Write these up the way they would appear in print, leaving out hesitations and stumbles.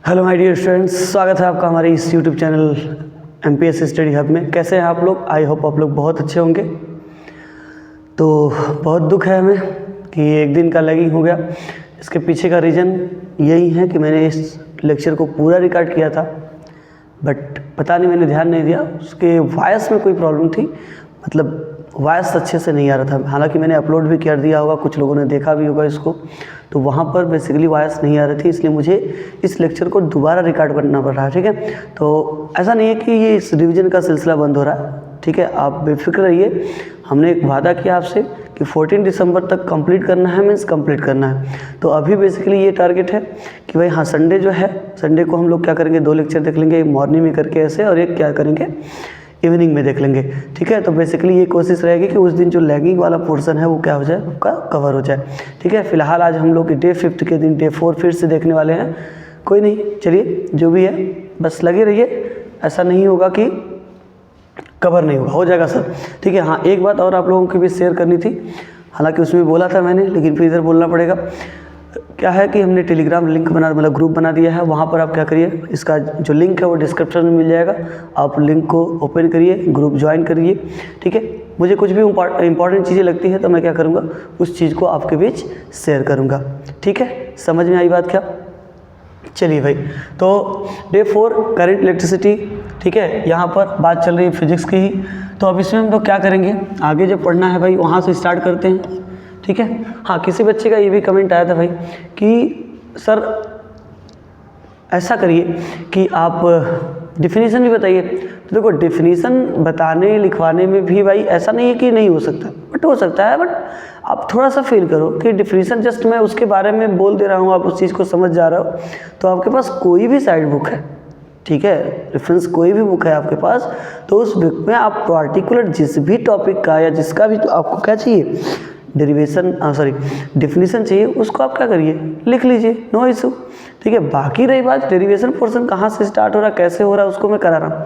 Hello my dear students, स्वागत है आपका हमारे इस YouTube channel MPSC study hub में। कैसे हैं आप लोग? आई होप आप लोग बहुत अच्छे होंगे। तो बहुत दुख है हमें कि एक दिन का लैगिंग हो गया। इसके पीछे का रीज़न यही है कि मैंने इस लेक्चर को पूरा रिकॉर्ड किया था, बट पता नहीं मैंने ध्यान नहीं दिया। उसके वॉइस में कोई प्रॉब्लम थी, मतलब वॉइस अच्छे से नहीं आ रहा था। हालांकि मैंने अपलोड भी कर दिया होगा, कुछ लोगों ने देखा भी होगा इसको, तो वहाँ पर बेसिकली वॉइस नहीं आ रही थी, इसलिए मुझे इस लेक्चर को दोबारा रिकॉर्ड करना पड़ रहा है। ठीक है, तो ऐसा नहीं है कि ये इस रिवीजन का सिलसिला बंद हो रहा है। ठीक है, आप बेफिक्र रहिए। हमने एक वादा किया आपसे कि 14 दिसंबर तक कंप्लीट करना है, मीन्स कंप्लीट करना है। तो अभी बेसिकली ये टारगेट है कि भाई हाँ, संडे जो है, संडे को हम लोग क्या करेंगे, 2 लेक्चर देख लेंगे, एक मॉर्निंग में करके ऐसे, और एक क्या करेंगे इवनिंग में देख लेंगे। ठीक है, तो बेसिकली ये कोशिश रहेगी कि उस दिन जो लैगिंग वाला पोर्शन है वो क्या हो जाए, आपका कवर हो जाए। ठीक है, फिलहाल आज हम लोग डे 5 के दिन डे 4 फिर से देखने वाले हैं। कोई नहीं, चलिए जो भी है बस लगे रहिए, ऐसा नहीं होगा कि कवर नहीं होगा, हो जाएगा सर। ठीक है, हाँ एक बात और आप लोगों की भी शेयर करनी थी, हालांकि उसमें बोला था मैंने, लेकिन फिर इधर बोलना पड़ेगा। क्या है कि हमने टेलीग्राम लिंक मतलब ग्रुप बना दिया है। वहाँ पर आप क्या करिए, इसका जो लिंक है वो डिस्क्रिप्शन में मिल जाएगा, आप लिंक को ओपन करिए, ग्रुप ज्वाइन करिए। ठीक है, मुझे कुछ भी इंपॉर्टेंट चीज़ें लगती है तो मैं क्या करूँगा, उस चीज़ को आपके बीच शेयर करूँगा। ठीक है, समझ में आई बात क्या? चलिए भाई, तो डे 4 करंट इलेक्ट्रिसिटी। ठीक है, यहाँ पर बात चल रही है फिजिक्स की ही। तो अब इसमें हम लोग क्या करेंगे, आगे जो पढ़ना है भाई वहाँ से स्टार्ट करते हैं। ठीक है, हाँ किसी बच्चे का ये भी कमेंट आया था भाई कि सर ऐसा करिए कि आप डिफिनीसन भी बताइए। तो देखो, डिफिनीसन बताने लिखवाने में भी भाई ऐसा नहीं है कि नहीं हो सकता, बट हो सकता है। बट आप थोड़ा सा फील करो कि डिफिनीसन जस्ट मैं उसके बारे में बोल दे रहा हूँ, आप उस चीज़ को समझ जा रहे हो। तो आपके पास कोई भी साइड बुक है, ठीक है, रेफरेंस कोई भी बुक है आपके पास, तो उस बुक में आप पार्टिकुलर जिस भी टॉपिक का या जिसका भी तो आपको क्या चाहिए, डिफिनीशन चाहिए, उसको आप क्या करिए, लिख लीजिए, नो इशू। ठीक है, बाकी रही बात डेरिवेशन पोर्शन कहाँ से स्टार्ट हो रहा है, कैसे हो रहा है, उसको मैं करा रहा हूँ।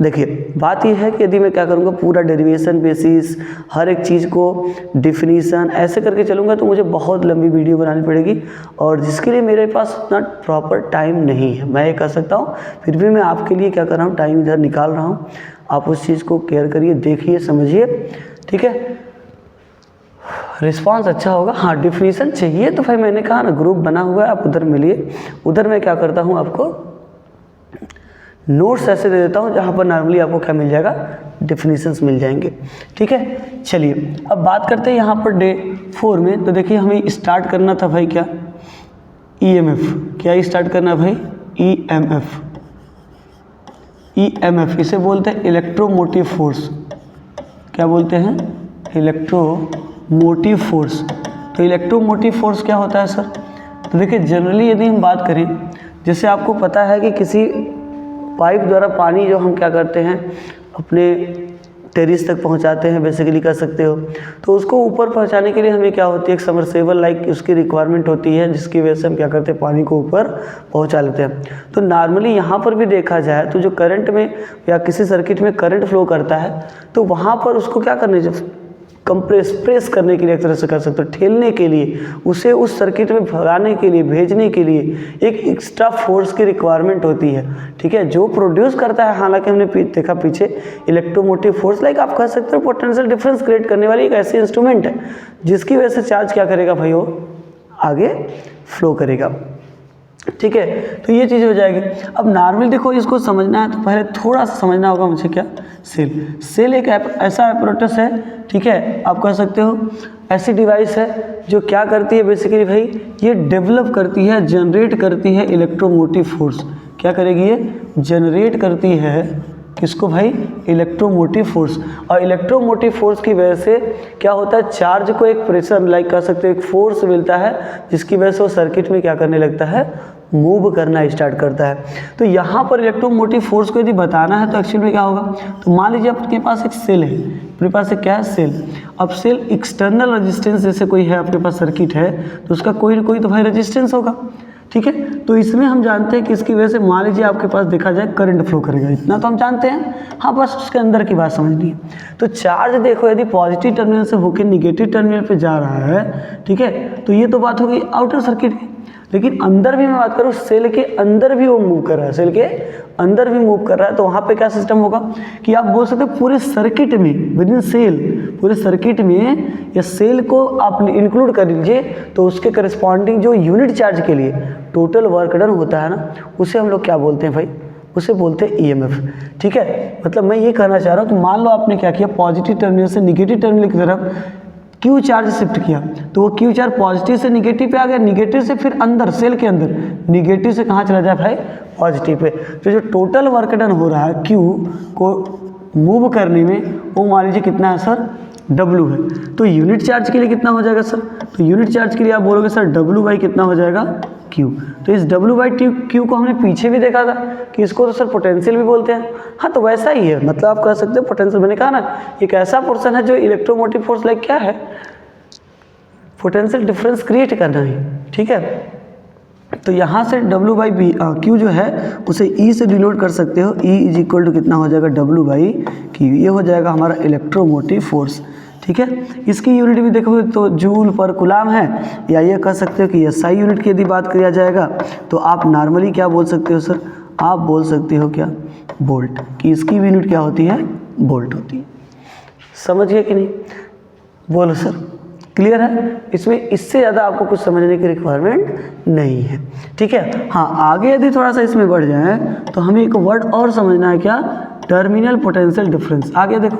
देखिए, बात यह है कि यदि मैं क्या करूँगा, पूरा डेरिवेशन बेसिस हर एक चीज़ को डिफिनीशन ऐसे करके चलूँगा तो मुझे बहुत लंबी वीडियो बनानी पड़ेगी, और जिसके लिए मेरे पास इतना प्रॉपर टाइम नहीं है। मैं ये कह सकता हूँ, फिर भी मैं आपके लिए क्या कर रहा हूँ, टाइम इधर निकाल रहा हूँ। आप उस चीज़ को केयर करिए, देखिए, समझिए। ठीक है, रिस्पांस अच्छा होगा। हाँ, डिफिनीशन चाहिए तो भाई मैंने कहा ना, ग्रुप बना हुआ है, आप उधर मिलिए। उधर मैं क्या करता हूँ, आपको नोट्स ऐसे दे देता हूँ जहाँ पर नॉर्मली आपको क्या मिल जाएगा, डिफिनीशंस मिल जाएंगे। ठीक है, चलिए अब बात करते हैं यहाँ पर डे 4 में। तो देखिए, हमें स्टार्ट करना था भाई क्या, ईएमएफ। क्या स्टार्ट करना है भाई, ईएमएफ। ईएमएफ इसे बोलते हैं इलेक्ट्रोमोटिव फोर्स। क्या बोलते हैं, इलेक्ट्रोमोटिव फोर्स। तो इलेक्ट्रोमोटिव फोर्स क्या होता है सर? तो देखिए, जनरली यदि हम बात करें, जैसे आपको पता है कि किसी पाइप द्वारा पानी जो हम क्या करते हैं, अपने टेरिस तक पहुंचाते हैं, बेसिकली कर सकते हो। तो उसको ऊपर पहुंचाने के लिए हमें क्या होती है, एक सबमर्सिबल लाइक उसकी रिक्वायरमेंट होती है, जिसकी वजह से हम क्या करते हैं, पानी को ऊपर पहुंचा लेते हैं। तो नॉर्मली यहाँ पर भी देखा जाए तो जो करंट में या किसी सर्किट में करंट फ्लो करता है, तो वहाँ पर उसको क्या करने चाहिए, प्रेस करने के लिए एक तरह से कर सकते हो, ठेलने के लिए, उसे उस सर्किट में भगाने के लिए, भेजने के लिए एक एक्स्ट्रा फोर्स की रिक्वायरमेंट होती है। ठीक है, जो प्रोड्यूस करता है, हालांकि हमने देखा पीछे, इलेक्ट्रोमोटिव फोर्स लाइक आप कह सकते हो पोटेंशियल डिफरेंस क्रिएट करने वाली एक ऐसी इंस्ट्रूमेंट है जिसकी वजह से चार्ज क्या करेगा भाई, वो आगे फ्लो करेगा। ठीक है, तो ये चीज़ हो जाएगी। अब नॉर्मल देखो, इसको समझना है तो पहले थोड़ा सा समझना होगा मुझे क्या, सेल एक ऐसा एपरेटस है, ठीक है, आप कह सकते हो ऐसी डिवाइस है जो क्या करती है बेसिकली भाई, ये डेवलप करती है, जनरेट करती है इलेक्ट्रोमोटिव फोर्स। क्या करेगी ये, जनरेट करती है किसको भाई, इलेक्ट्रोमोटिव फोर्स। और इलेक्ट्रोमोटिव फोर्स की वजह से क्या होता है, चार्ज को एक प्रेशर लाइक कह सकते हो एक फोर्स मिलता है, जिसकी वजह से वो सर्किट में क्या करने लगता है, मूव करना स्टार्ट करता है। तो यहाँ पर इलेक्ट्रोमोटिव फोर्स को यदि बताना है तो एक्चुअली में क्या होगा, तो मान लीजिए आपके पास एक सेल है, अपने पास एक क्या है, सेल। अब सेल एक्सटर्नल रेजिस्टेंस जैसे कोई है, आपके पास सर्किट है तो उसका कोई ना कोई तो भाई रेजिस्टेंस होगा। ठीक है, तो इसमें हम जानते हैं कि इसकी वजह से मान लीजिए आपके पास देखा जाए करंट फ्लो करेगा, इतना तो हम जानते हैं। हाँ, बस उसके अंदर की बात समझनी है। तो चार्ज देखो, यदि पॉजिटिव टर्मिनल से होकर निगेटिव टर्मिनल पे जा रहा है, ठीक है, तो ये तो बात हो गई आउटर सर्किट की। लेकिन अंदर भी मैं बात करूँ, सेल के अंदर भी वो मूव कर रहा है, सेल के अंदर भी मूव कर रहा है, तो वहाँ पे क्या सिस्टम होगा कि आप बोल सकते हो पूरे सर्किट में, विद इन सेल, पूरे सर्किट में या सेल को आप इंक्लूड कर लीजिए, तो उसके करस्पॉन्डिंग जो यूनिट चार्ज के लिए टोटल वर्क डन होता है ना, उसे हम लोग क्या बोलते हैं भाई, उसे बोलते हैं ईएमएफ। ठीक है, मतलब मैं ये कहना चाह रहा हूँ, तो मान लो आपने क्या किया, पॉजिटिव टर्मिनल से निगेटिव टर्मिनल की तरफ क्यू चार्ज शिफ्ट किया, तो वो क्यू चार्ज पॉजिटिव से निगेटिव पे आ गया, निगेटिव से फिर अंदर सेल के अंदर, निगेटिव से कहाँ चला जाए भाई, पॉजिटिव पे। तो जो टोटल वर्क डन हो रहा है क्यू को मूव करने में, वो मान लीजिए कितना है सर, W है। तो यूनिट चार्ज के लिए कितना हो जाएगा सर, तो यूनिट चार्ज के लिए आप बोलोगे सर W बाई कितना हो जाएगा, Q। तो इस W बाई Q को हमने पीछे भी देखा था कि इसको तो सर पोटेंशियल भी बोलते हैं। हाँ, तो वैसा ही है, मतलब आप कह सकते हो पोटेंशियल, मैंने कहा ना एक ऐसा पोर्शन है जो इलेक्ट्रोमोटिव फोर्स लाइक क्या है, पोटेंशियल डिफरेंस क्रिएट करना है। ठीक है, तो यहाँ से W बाई बी Q जो है उसे E से डिनोट कर सकते हो, E इज इक्वल टू कितना हो जाएगा, W बाई Q। ये हो जाएगा हमारा इलेक्ट्रोमोटिव फोर्स। ठीक है, इसकी यूनिट भी देखोगे तो जूल पर कुलाम है, या ये कह सकते हो कि SI यूनिट की यदि बात किया जाएगा तो आप नॉर्मली क्या बोल सकते हो सर, आप बोल सकते हो क्या, वोल्ट, कि इसकी यूनिट क्या होती है, वोल्ट होती है। समझ गए कि नहीं, बोलो सर, क्लियर है, इसमें इससे ज़्यादा आपको कुछ समझने की रिक्वायरमेंट नहीं है। ठीक है, हाँ, आगे यदि थोड़ा सा इसमें बढ़ जाए तो हमें एक वर्ड और समझना है, क्या, टर्मिनल पोटेंशियल डिफरेंस। आगे देखो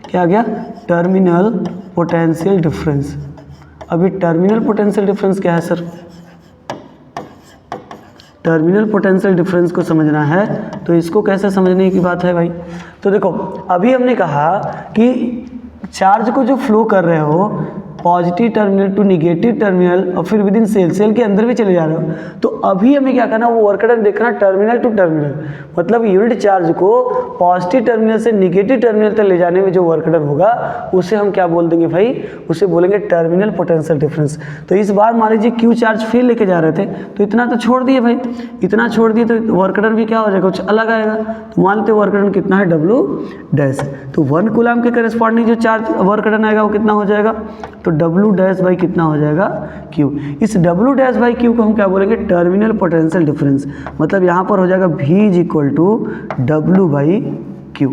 क्या आ गया, टर्मिनल पोटेंशियल डिफरेंस। अभी टर्मिनल पोटेंशियल डिफरेंस क्या है सर, टर्मिनल पोटेंशियल डिफरेंस को समझना है तो इसको कैसे समझने की बात है भाई। तो देखो अभी हमने कहा कि चार्ज को जो फ्लो कर रहे हो positive terminal to negative terminal और फिर विद इन सेल, सेल के अंदर भी चले जा रहे हो, तो अभी हमें क्या करना, वो वर्क डन देखना टर्मिनल टू टर्मिनल, मतलब यूनिट चार्ज को पॉजिटिव टर्मिनल से निगेटिव टर्मिनल तक ले जाने में जो वर्क डन होगा उसे हम क्या बोल देंगे भाई, उसे बोलेंगे टर्मिनल पोटेंशियल डिफरेंस। तो इस बार मान लीजिए क्यू चार्ज फिर लेके जा रहे थे, तो इतना तो छोड़ दिए भाई, इतना छोड़ दिए तो वर्क डन भी क्या हो जाएगा, कुछ अलग आएगा। तो मान लेते वर्क डन कितना है, W डैश, तो 1 कूलम के करस्पॉन्डिंग जो चार्ज वर्क डन आएगा वो कितना हो जाएगा, तो W डैश बाई कितना हो जाएगा, Q। इस W डैश बाई Q को हम क्या बोलेंगे, टर्मिनल पोटेंशियल डिफरेंस। मतलब यहाँ पर हो जाएगा V is equal to W by Q।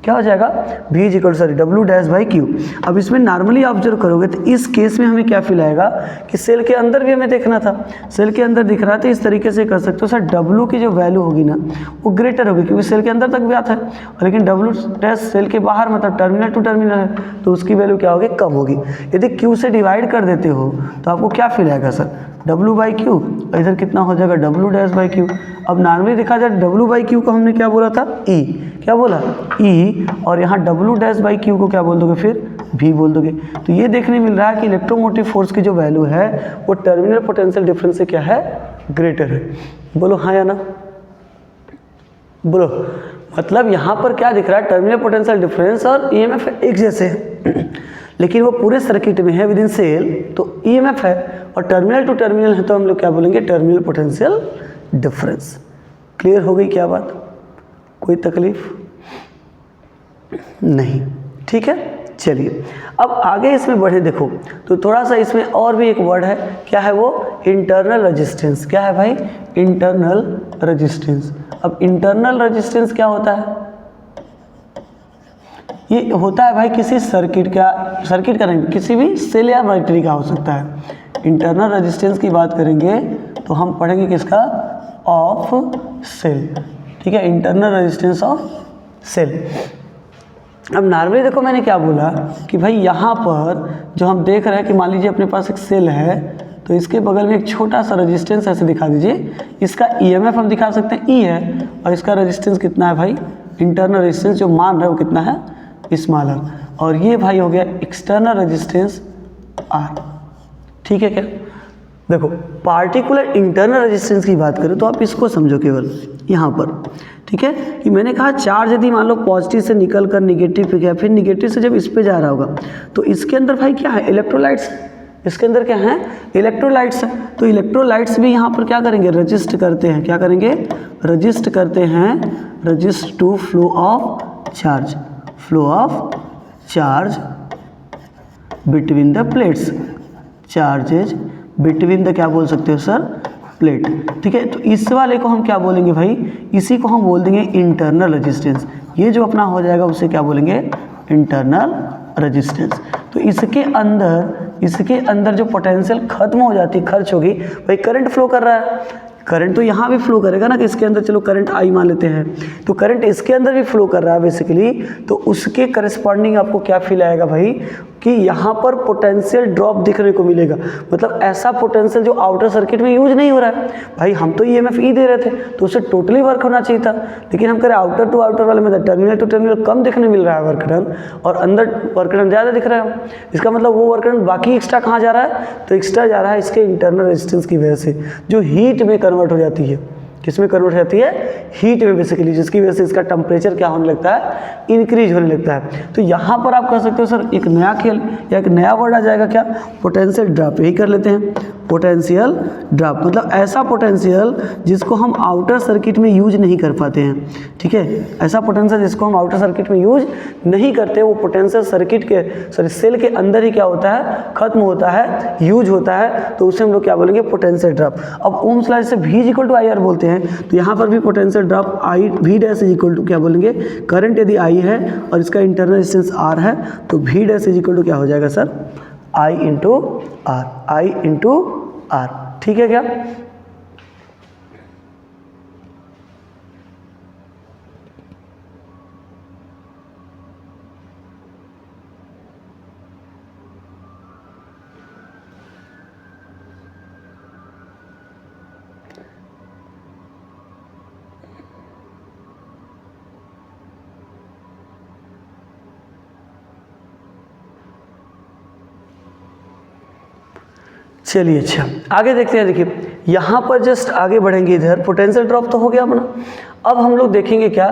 क्या हो जाएगा, V is equal sorry W dash by Q। अब इसमें नॉर्मली ऑब्जर्व करोगे तो इस केस में हमें क्या फील आएगा कि सेल के अंदर भी हमें देखना था, सेल के अंदर दिख रहा था, इस तरीके से कर सकते हो सर, W की जो वैल्यू होगी ना वो ग्रेटर होगी, क्योंकि सेल के अंदर तक भी आता है, लेकिन W डैश सेल के बाहर मतलब टर्मिनल टू टर्मिनल है, तो उसकी वैल्यू क्या होगी, कम होगी। यदि Q से डिवाइड कर देते हो तो आपको क्या फील आएगा सर, W बाई Q, इधर कितना हो जाएगा, W डैश बाई Q। अब नॉर्मली देखा जाए W बाई Q को हमने क्या बोला था, E, क्या बोला, E, और यहाँ W डैश बाई Q को क्या बोल दोगे, फिर V बोल दोगे। तो ये देखने मिल रहा है कि इलेक्ट्रोमोटिव फोर्स की जो वैल्यू है वो टर्मिनल पोटेंशियल डिफरेंस से क्या है, ग्रेटर है। बोलो हाँ या ना, बोलो। मतलब यहाँ पर क्या दिख रहा है, टर्मिनल पोटेंशियल डिफरेंस और EMF एक जैसे है लेकिन वो पूरे सर्किट में है विद इन सेल, तो EMF है, और टर्मिनल टू टर्मिनल है तो हम लोग क्या बोलेंगे, टर्मिनल पोटेंशियल डिफरेंस। क्लियर हो गई क्या बात, कोई तकलीफ नहीं, ठीक है। चलिए अब आगे इसमें बढ़े, देखो तो थोड़ा सा इसमें और भी एक वर्ड है, क्या है वो, इंटरनल रेजिस्टेंस। क्या है भाई, इंटरनल रेजिस्टेंस। अब इंटरनल रेजिस्टेंस क्या होता है, ये होता है भाई किसी सर्किट का नहीं, किसी भी सेल या बैटरी का हो सकता है। इंटरनल रेजिस्टेंस की बात करेंगे तो हम पढ़ेंगे किसका, ऑफ सेल, ठीक है, इंटरनल रेजिस्टेंस ऑफ सेल। अब नॉर्मली देखो मैंने क्या बोला कि भाई यहाँ पर जो हम देख रहे हैं कि मान लीजिए अपने पास एक सेल है, तो इसके बगल में एक छोटा सा रेजिस्टेंस ऐसे दिखा दीजिए, इसका EMF हम दिखा सकते हैं E है, और इसका रेजिस्टेंस कितना है भाई, इंटरनल रेजिस्टेंस जो मान रहे हो कितना है, स्मॉलर, और ये भाई हो गया एक्सटर्नल रेजिस्टेंस R। ठीक है क्या, देखो पार्टिकुलर इंटरनल रेजिस्टेंस की बात करें तो आप इसको समझो केवल यहाँ पर, ठीक है, कि मैंने कहा चार्ज यदि मान लो पॉजिटिव से निकल कर निगेटिव पे गया, फिर निगेटिव से जब इस पे जा रहा होगा तो इसके अंदर भाई क्या है, इलेक्ट्रोलाइट्स, इसके अंदर क्या है, इलेक्ट्रोलाइट्स है। तो इलेक्ट्रोलाइट्स भी यहाँ पर क्या करेंगे, रजिस्ट करते हैं, क्या करेंगे, रजिस्ट करते हैं, resist to flow of charge, flow of charge between the plates, charges between the क्या बोल सकते हो सर, प्लेट, ठीक है। तो इस वाले को हम क्या बोलेंगे भाई, इसी को हम बोल देंगे इंटरनल रेजिस्टेंस। ये जो अपना हो जाएगा उसे क्या बोलेंगे, इंटरनल रेजिस्टेंस। तो इसके अंदर जो पोटेंशियल खत्म हो जाती है, खर्च होगी, भाई करंट फ्लो कर रहा है, करंट तो यहाँ भी फ्लो करेगा ना, कि इसके अंदर चलो करंट आई मान लेते हैं, तो करंट इसके अंदर भी फ्लो कर रहा है बेसिकली, तो उसके करस्पॉन्डिंग आपको क्या फील आएगा भाई, कि यहाँ पर पोटेंशियल ड्रॉप दिखने को मिलेगा। मतलब ऐसा पोटेंशियल जो आउटर सर्किट में यूज नहीं हो रहा है। भाई हम तो ईएमएफ ई दे रहे थे तो उसे टोटली वर्क होना चाहिए था, लेकिन हम कह रहे आउटर टू आउटर वाले में टर्मिनल टू टर्मिनल कम दिखने मिल रहा है वर्क डन, और अंदर वर्क डन ज़्यादा दिख रहा है। इसका मतलब वो वर्क डन बाकी एक्स्ट्रा कहाँ जा रहा है, तो एक्स्ट्रा जा रहा है इसके इंटरनल रेजिस्टेंस की वजह से, जो हीट में कन्वर्ट हो जाती है। किसमें कन्वर्ट हो जाती है, हीट में बेसिकली, जिसकी वजह से इसका टेम्परेचर क्या होने लगता है, इंक्रीज होने लगता है। तो यहाँ पर आप कह सकते हो सर एक नया खेल या एक नया वर्ड आ जाएगा, क्या, पोटेंशियल ड्रॉप। यही कर लेते हैं, पोटेंशियल ड्रॉप, मतलब ऐसा पोटेंशियल जिसको हम आउटर सर्किट में यूज नहीं कर पाते हैं, ठीक है। ऐसा पोटेंशियल जिसको हम आउटर सर्किट में यूज नहीं करते, वो पोटेंशियल सर्किट के सेल के अंदर ही क्या होता है, खत्म होता है, यूज होता है, तो उसे हम लोग क्या बोलेंगे, पोटेंशियल ड्रॉप। अब ओम्स लॉ से V equal to I R बोलते हैं, तो यहाँ पर भी पोटेंशियल ड्रॉप आई V dash is equal to क्या बोलेंगे, करंट यदि I है और इसका इंटरनल रेजिस्टेंस R है, तो V dash is equal to क्या हो जाएगा सर, I इंटू आर, ठीक है क्या। चलिए अच्छा आगे देखते हैं। देखिए यहाँ पर जस्ट आगे बढ़ेंगे, इधर पोटेंशियल ड्रॉप तो हो गया अपना। अब हम लोग देखेंगे क्या,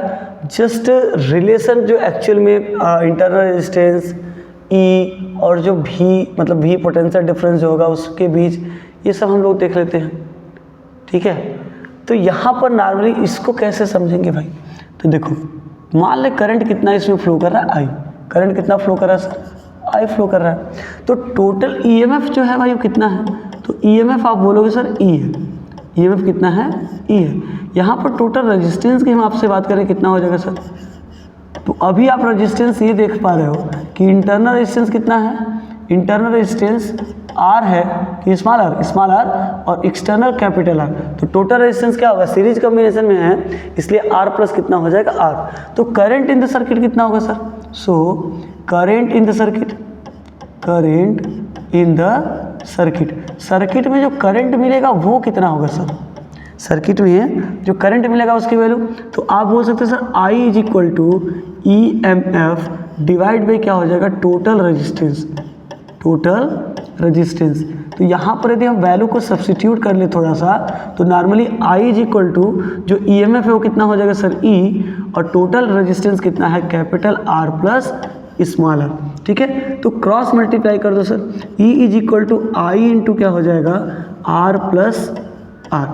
जस्ट रिलेशन जो एक्चुअल में इंटरनल रेजिस्टेंस ई और जो भी मतलब भी पोटेंशियल डिफरेंस जो होगा उसके बीच, ये सब हम लोग देख लेते हैं, ठीक है। तो यहाँ पर नॉर्मली इसको कैसे समझेंगे भाई, तो देखो मान ले करंट कितना इसमें फ्लो कर रहा है, आई, करंट कितना फ्लो कर रहा है सर, आई फ्लो कर रहा है। तो टोटल ईएमएफ जो है भाई वो कितना है, तो ईएमएफ आप बोलोगे सर ई है, ईएमएफ कितना है, ई है। यहाँ पर टोटल रेजिस्टेंस की हम आपसे बात करें कितना हो जाएगा सर, तो अभी आप रेजिस्टेंस ये देख पा रहे हो कि इंटरनल रेजिस्टेंस कितना है, इंटरनल रेजिस्टेंस आर है कि स्मॉल आर और एक्सटर्नल कैपिटल आर। तो टोटल रेजिस्टेंस क्या होगा, सीरीज कॉम्बिनेशन में है इसलिए आर प्लस कितना हो जाएगा आर। तो करंट इन द सर्किट कितना होगा sir, so current in the circuit, current in the circuit में जो करंट मिलेगा वो कितना होगा सर, सर्किट में जो करंट मिलेगा उसकी वैल्यू, तो आप बोल सकते हैं sir I is equal to E M F divide by क्या हो जाएगा, टोटल रेजिस्टेंस, टोटल रेजिस्टेंस। तो यहाँ पर यदि हम वैल्यू को सब्स्टिट्यूट कर ले थोड़ा सा, तो normally I is equal to जो ई एम एफ है वो कितना हो जाएगा सर ई, और टोटल रेजिस्टेंस कितना है, capital R plus small R, ठीक है। तो क्रॉस मल्टीप्लाई कर दो sir, E is equal to I into क्या हो जाएगा, आर प्लस आर।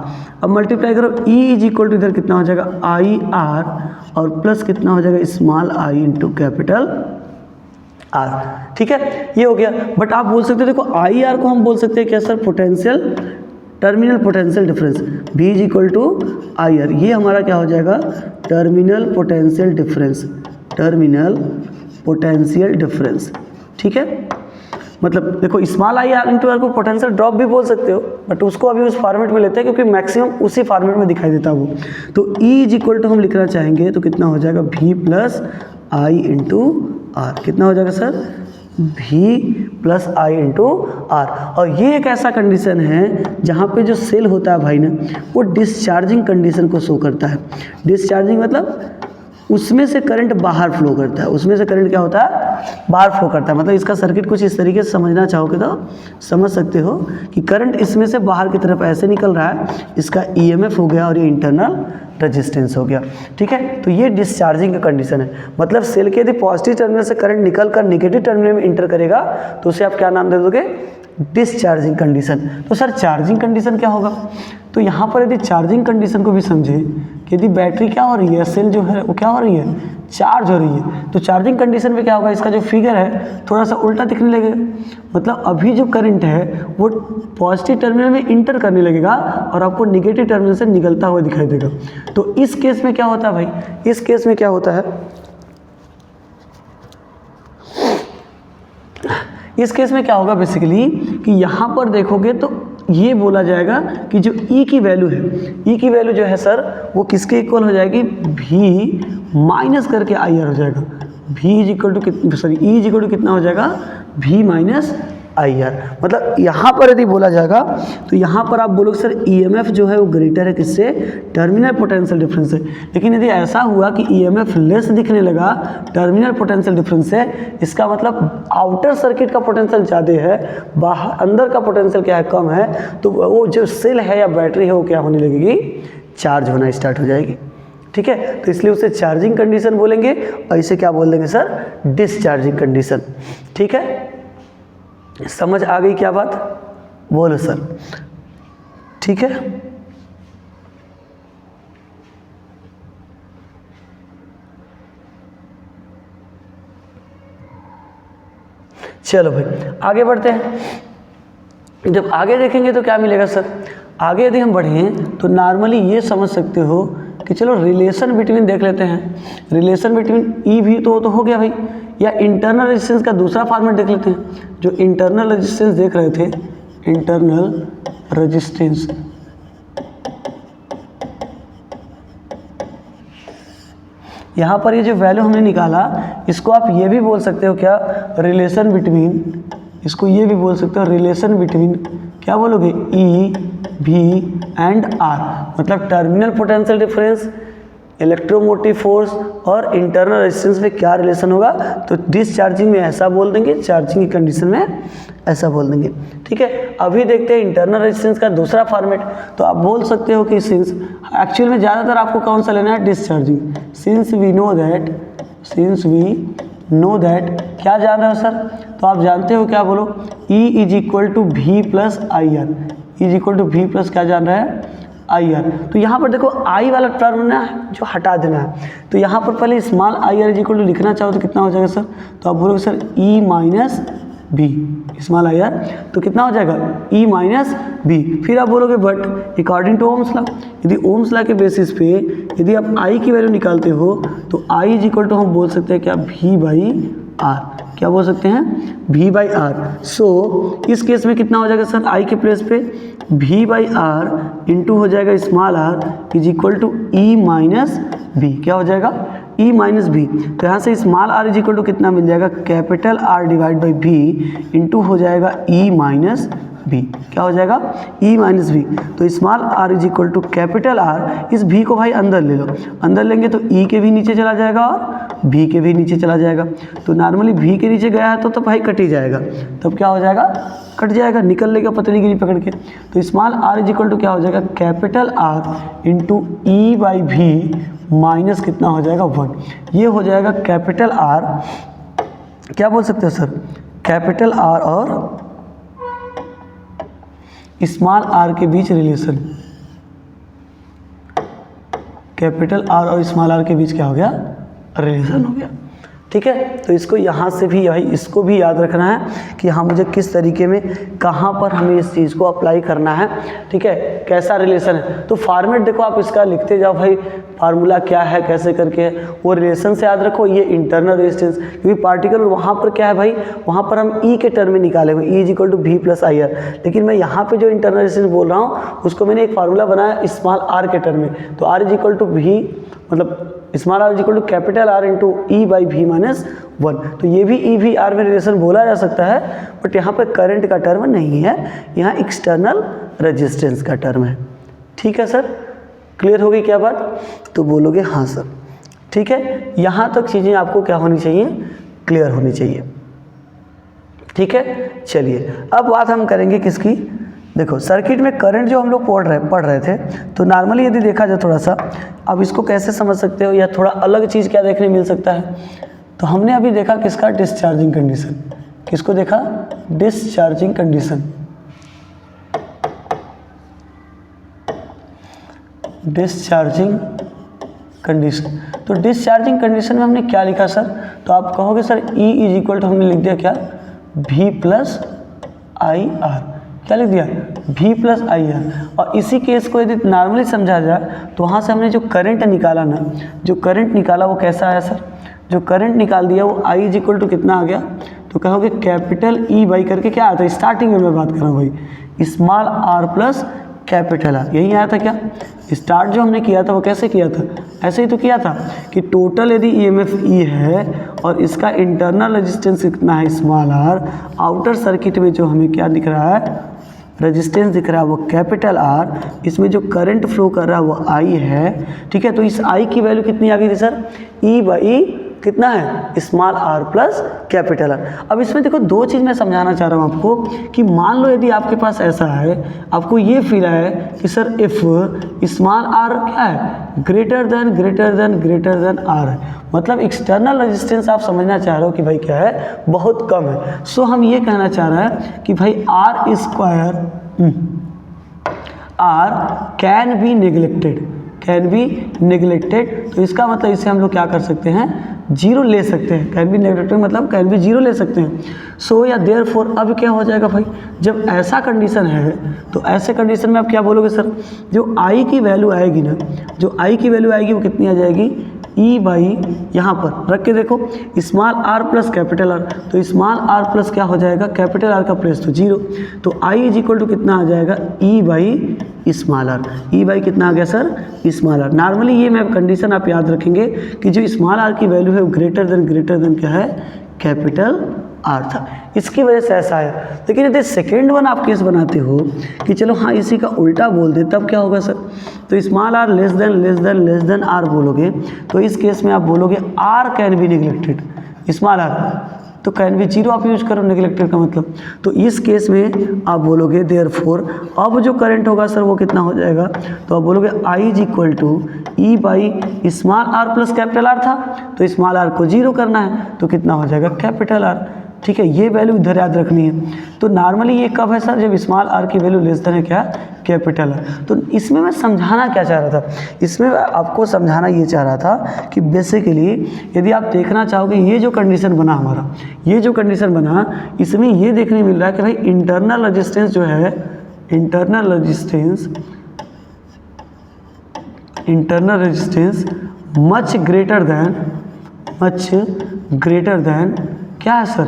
अब मल्टीप्लाई करो, ई इज इक्वल टू इधर कितना हो जाएगा, आई आर और प्लस कितना हो जाएगा, small I into capital are, ठीक है। ये हो गया। बट आप बोल सकते हो देखो आई आर को हम बोल सकते हैं क्या sir, potential, terminal potential difference, V is equal to I R. ये हमारा क्या हो जाएगा, terminal potential difference, terminal potential difference, ठीक है। मतलब देखो small I R into R को पोटेंशियल ड्रॉप भी बोल सकते हो, बट उसको अभी उस फॉर्मेट में लेते हैं क्योंकि मैक्सिमम उसी फॉर्मेट में दिखाई देता है वो। तो E इज इक्वल टू हम लिखना चाहेंगे तो कितना हो जाएगा, V plus I into R. कितना हो जाएगा sir, V plus I into R. और ये एक ऐसा कंडीशन है जहाँ पे जो सेल होता है भाई ना, वो डिस्चार्जिंग कंडीशन को शो करता है। डिस्चार्जिंग मतलब उसमें से करंट बाहर फ्लो करता है, उसमें से करंट क्या होता है, बाहर फ्लो करता है। मतलब इसका सर्किट कुछ इस तरीके से समझना चाहोगे तो समझ सकते हो कि करंट इसमें से बाहर की तरफ ऐसे निकल रहा है, इसका ईएमएफ हो गया और ये इंटरनल रेजिस्टेंस हो गया, ठीक है। तो ये डिस्चार्जिंग का कंडीशन है। मतलब सेल के यदि पॉजिटिव टर्मिनल से करंट निकल कर नेगेटिव टर्मिनल में इंटर करेगा तो उसे आप क्या नाम दे दोगे, डिस्चार्जिंग कंडीशन। तो सर चार्जिंग कंडीशन क्या होगा, तो यहाँ पर यदि चार्जिंग कंडीशन को भी समझे कि यदि बैटरी क्या हो रही है, सेल जो है वो क्या हो रही है, चार्ज हो रही है, तो चार्जिंग कंडीशन में क्या होगा, इसका जो फिगर है थोड़ा सा उल्टा दिखने लगेगा। मतलब अभी जो करंट है वो पॉजिटिव टर्मिनल में इंटर करने लगेगा और आपको निगेटिव टर्मिनल से निकलता हुआ दिखाई देगा। तो इस केस में क्या होता है भाई, इस केस में क्या होता है, इस केस में क्या होगा बेसिकली कि यहाँ पर देखोगे तो ये बोला जाएगा कि जो E की वैल्यू है, E की वैल्यू जो है सर वो किसके इक्वल हो जाएगी, V माइनस करके IR हो जाएगा। V is equal to E is equal to कितना हो जाएगा, V माइनस IR। मतलब यहाँ पर यदि बोला जाएगा तो यहाँ पर आप बोलोगे सर EMF जो है वो ग्रेटर है किससे, टर्मिनल पोटेंशियल डिफरेंस से। लेकिन यदि ऐसा हुआ कि EMF लेस दिखने लगा टर्मिनल पोटेंशियल डिफरेंस से, इसका मतलब आउटर सर्किट का पोटेंशियल ज़्यादा है, बाहर अंदर का पोटेंशियल क्या है, कम है, तो वो जो सेल है या बैटरी है वो क्या होने लगेगी, चार्ज होना स्टार्ट हो जाएगी। ठीक है, तो इसलिए उसे चार्जिंग कंडीशन बोलेंगे और इसे क्या बोल देंगे सर, डिसचार्जिंग कंडीशन। ठीक है, समझ आ गई क्या बात, बोलो सर। ठीक है, चलो भाई आगे बढ़ते हैं। जब आगे देखेंगे तो क्या मिलेगा सर, आगे यदि हम बढ़ें तो नॉर्मली ये समझ सकते हो कि चलो रिलेशन बिटवीन देख लेते हैं। रिलेशन बिटवीन ई भी तो हो गया भाई, या इंटरनल रेजिस्टेंस का दूसरा फॉर्मेट देख लेते हैं। जो इंटरनल रेजिस्टेंस देख रहे थे, इंटरनल रेजिस्टेंस, यहाँ पर ये जो वैल्यू हमने निकाला इसको आप ये भी बोल सकते हो क्या, रिलेशन बिटवीन, इसको ये भी बोल सकते हो रिलेशन बिटवीन, क्या बोलोगे, ई भी एंड आर। मतलब terminal potential difference, electromotive force और इंटरनल रेजिस्टेंस में क्या रिलेशन होगा, तो डिसचार्जिंग में ऐसा बोल देंगे, चार्जिंग की कंडीशन में ऐसा बोल देंगे। ठीक है, अभी देखते हैं इंटरनल रेजिस्टेंस का दूसरा फॉर्मेट। तो आप बोल सकते हो कि सिंस, एक्चुअल में ज़्यादातर आपको कौन सा लेना है, discharging. Since we know that, क्या जान रहे हो सर, तो आप जानते हो क्या, बोलो, E is equal to V plus I R, is equal to V plus क्या जान रहा है, आई आर। तो यहाँ पर देखो आई वाला टर्म ना जो हटा देना है, तो यहाँ पर पहले small I R is equal to लिखना चाहो तो कितना हो जाएगा सर, तो आप बोलोगे sir E minus B, small I R, तो कितना हो जाएगा E माइनस बी। फिर आप बोलोगे but according to Ohm's law, यदि ओम्स लॉ के बेसिस पे यदि आप I की वैल्यू निकालते हो तो I इज इक्वल टू हम बोल सकते हैं क्या, V बाई आर, क्या बोल सकते हैं, V बाई आर। सो इस केस में कितना हो जाएगा सर, I के प्लेस पे V बाई आर इंटू हो जाएगा small r is equal to E minus B, क्या हो जाएगा, E माइनस बी। तो यहाँ से small r is equal to कितना मिल जाएगा, capital R divide by V into हो जाएगा E माइनस बी, क्या हो जाएगा, E माइनस बी। तो small r is equal to capital R, इस V को भाई अंदर ले लो, अंदर लेंगे तो E के भी नीचे चला जाएगा और V के भी नीचे चला जाएगा। तो नॉर्मली V के नीचे गया है तो भाई कट ही जाएगा, तब क्या हो जाएगा, कट जाएगा, निकल लेगा पतली गिरी पकड़ के। तो small r is equal to क्या हो जाएगा, capital R into E by V minus कितना हो जाएगा 1। ये हो जाएगा कैपिटल R, क्या बोल सकते हो सर, कैपिटल R और स्मॉल r के बीच रिलेशन, कैपिटल R और स्मॉल r के बीच क्या हो गया, रिलेशन हो गया। ठीक है, तो इसको यहाँ से भी भाई इसको भी याद रखना है कि हाँ मुझे किस तरीके में कहाँ पर हमें इस चीज़ को अप्लाई करना है। ठीक है, कैसा रिलेशन है, तो फॉर्मेट देखो आप इसका लिखते जाओ भाई, फार्मूला क्या है कैसे करके, वो रिलेशन से याद रखो। ये इंटरनल रेजिस्टेंस, क्योंकि पार्टिकुलर वहाँ पर क्या है भाई, वहाँ पर हम E के टर्म में निकाले हुए, E is equal to V plus I R. लेकिन मैं यहाँ पे जो इंटरनल रेजिस्टेंस बोल रहा हूँ उसको मैंने एक फार्मूला बनाया स्मॉल r के टर्म में, तो R is equal to V, मतलब small r is equal to capital R into E by V minus 1। तो ये भी E भी R में रिलेशन बोला जा सकता है, बट यहाँ पे करंट का टर्म नहीं है, यहाँ एक्सटर्नल रेजिस्टेंस का टर्म है। ठीक है सर, क्लियर हो गई क्या बात, तो बोलोगे हाँ सर। ठीक है, यहाँ तक चीज़ें आपको क्या होनी चाहिए, क्लियर होनी चाहिए। ठीक है, चलिए अब बात हम करेंगे किसकी, देखो सर्किट में करंट जो हम लोग पढ़ रहे थे, तो नॉर्मली यदि देखा जाए थोड़ा सा, अब इसको कैसे समझ सकते हो या थोड़ा अलग चीज़ क्या देखने मिल सकता है, तो हमने अभी देखा किसका, डिस्चार्जिंग कंडीशन, किसको देखा, डिस्चार्जिंग कंडीशन। Discharging condition. तो डिस्चार्जिंग कंडीशन में हमने क्या लिखा सर? तो आप कहोगे sir E is equal to हमने लिख दिया क्या? V plus I R. क्या लिख दिया? V plus I R. और इसी केस को यदि नॉर्मली समझा जाए तो वहाँ से हमने जो करंट निकाला ना, जो करंट निकाला वो कैसा आया सर? जो करंट निकाल दिया वो I इज इक्वल टू कितना आ गया? तो कहोगे कैपिटल E बाई करके क्या आता है? स्टार्टिंग में मैं बात कर रहा हूँ भाई, small r plus capital R, यही आया था क्या? स्टार्ट जो हमने किया था वो कैसे किया था? ऐसे ही तो किया था कि टोटल यदि EMF E है और इसका इंटरनल रेजिस्टेंस कितना है? Small r। आउटर सर्किट में जो हमें क्या दिख रहा है? रेजिस्टेंस दिख रहा है वो कैपिटल R। इसमें जो करंट फ्लो कर रहा है वो I है, ठीक है। तो इस I की वैल्यू कितनी आ गई थी सर? E बाई कितना है? Small r plus capital R। अब इसमें देखो दो चीज़ मैं समझाना चाह रहा हूँ आपको कि मान लो यदि आपके पास ऐसा है, आपको ये फील है कि सर इफ़ स्मॉल r क्या है? ग्रेटर देन r है, मतलब एक्सटर्नल रेजिस्टेंस आप समझना चाह रहे हो कि भाई क्या है? बहुत कम है। सो हम ये कहना चाह रहे हैं कि भाई r square r can be neglected. तो इसका मतलब इसे हम लोग क्या कर सकते हैं? जीरो ले सकते हैं। कैन बी नेगेटिव मतलब कैन बी जीरो ले सकते हैं। सो या देयरफॉर अब क्या हो जाएगा भाई? जब ऐसा कंडीशन है तो ऐसे कंडीशन में आप क्या बोलोगे सर? जो I की वैल्यू आएगी ना, जो I की वैल्यू आएगी वो कितनी आ जाएगी? E बाई यहाँ पर रख के देखो small r plus capital R। तो स्मॉल r प्लस क्या हो जाएगा? कैपिटल R का प्लेस तो जीरो। तो I इज इक्वल टू कितना आ जाएगा? E by small r। E by कितना आ गया सर? Small r। नॉर्मली ये मैं कंडीशन आप याद रखेंगे कि जो स्मॉल r की वैल्यू है वो ग्रेटर देन क्या है? कैपिटल R था, इसकी वजह से ऐसा है। लेकिन यदि सेकेंड वन आप केस बनाते हो कि चलो हाँ इसी का उल्टा बोल दे, तब क्या होगा सर? तो small r less than r बोलोगे तो इस केस में आप बोलोगे r can be neglected. Small r तो कैन बी जीरो आप यूज करो, नेग्लेक्टेड का मतलब। तो इस केस में आप बोलोगे देयरफॉर अब जो करंट होगा सर वो कितना हो जाएगा? तो आप बोलोगे I is equal to E by small r plus capital R था, तो स्मॉल r को जीरो करना है तो कितना हो जाएगा? Capital R। ठीक है, ये वैल्यू इधर याद रखनी है। तो नॉर्मली ये कब है सर? जब स्मॉल r की वैल्यू लेस देन है क्या? Capital R। तो इसमें मैं समझाना क्या चाह रहा था? इसमें आपको समझाना ये चाह रहा था कि बेसिकली यदि आप देखना चाहोगे ये जो कंडीशन बना हमारा, ये जो कंडीशन बना, इसमें ये देखने मिल रहा है कि भाई इंटरनल रेजिस्टेंस जो है, internal resistance much greater than क्या है सर?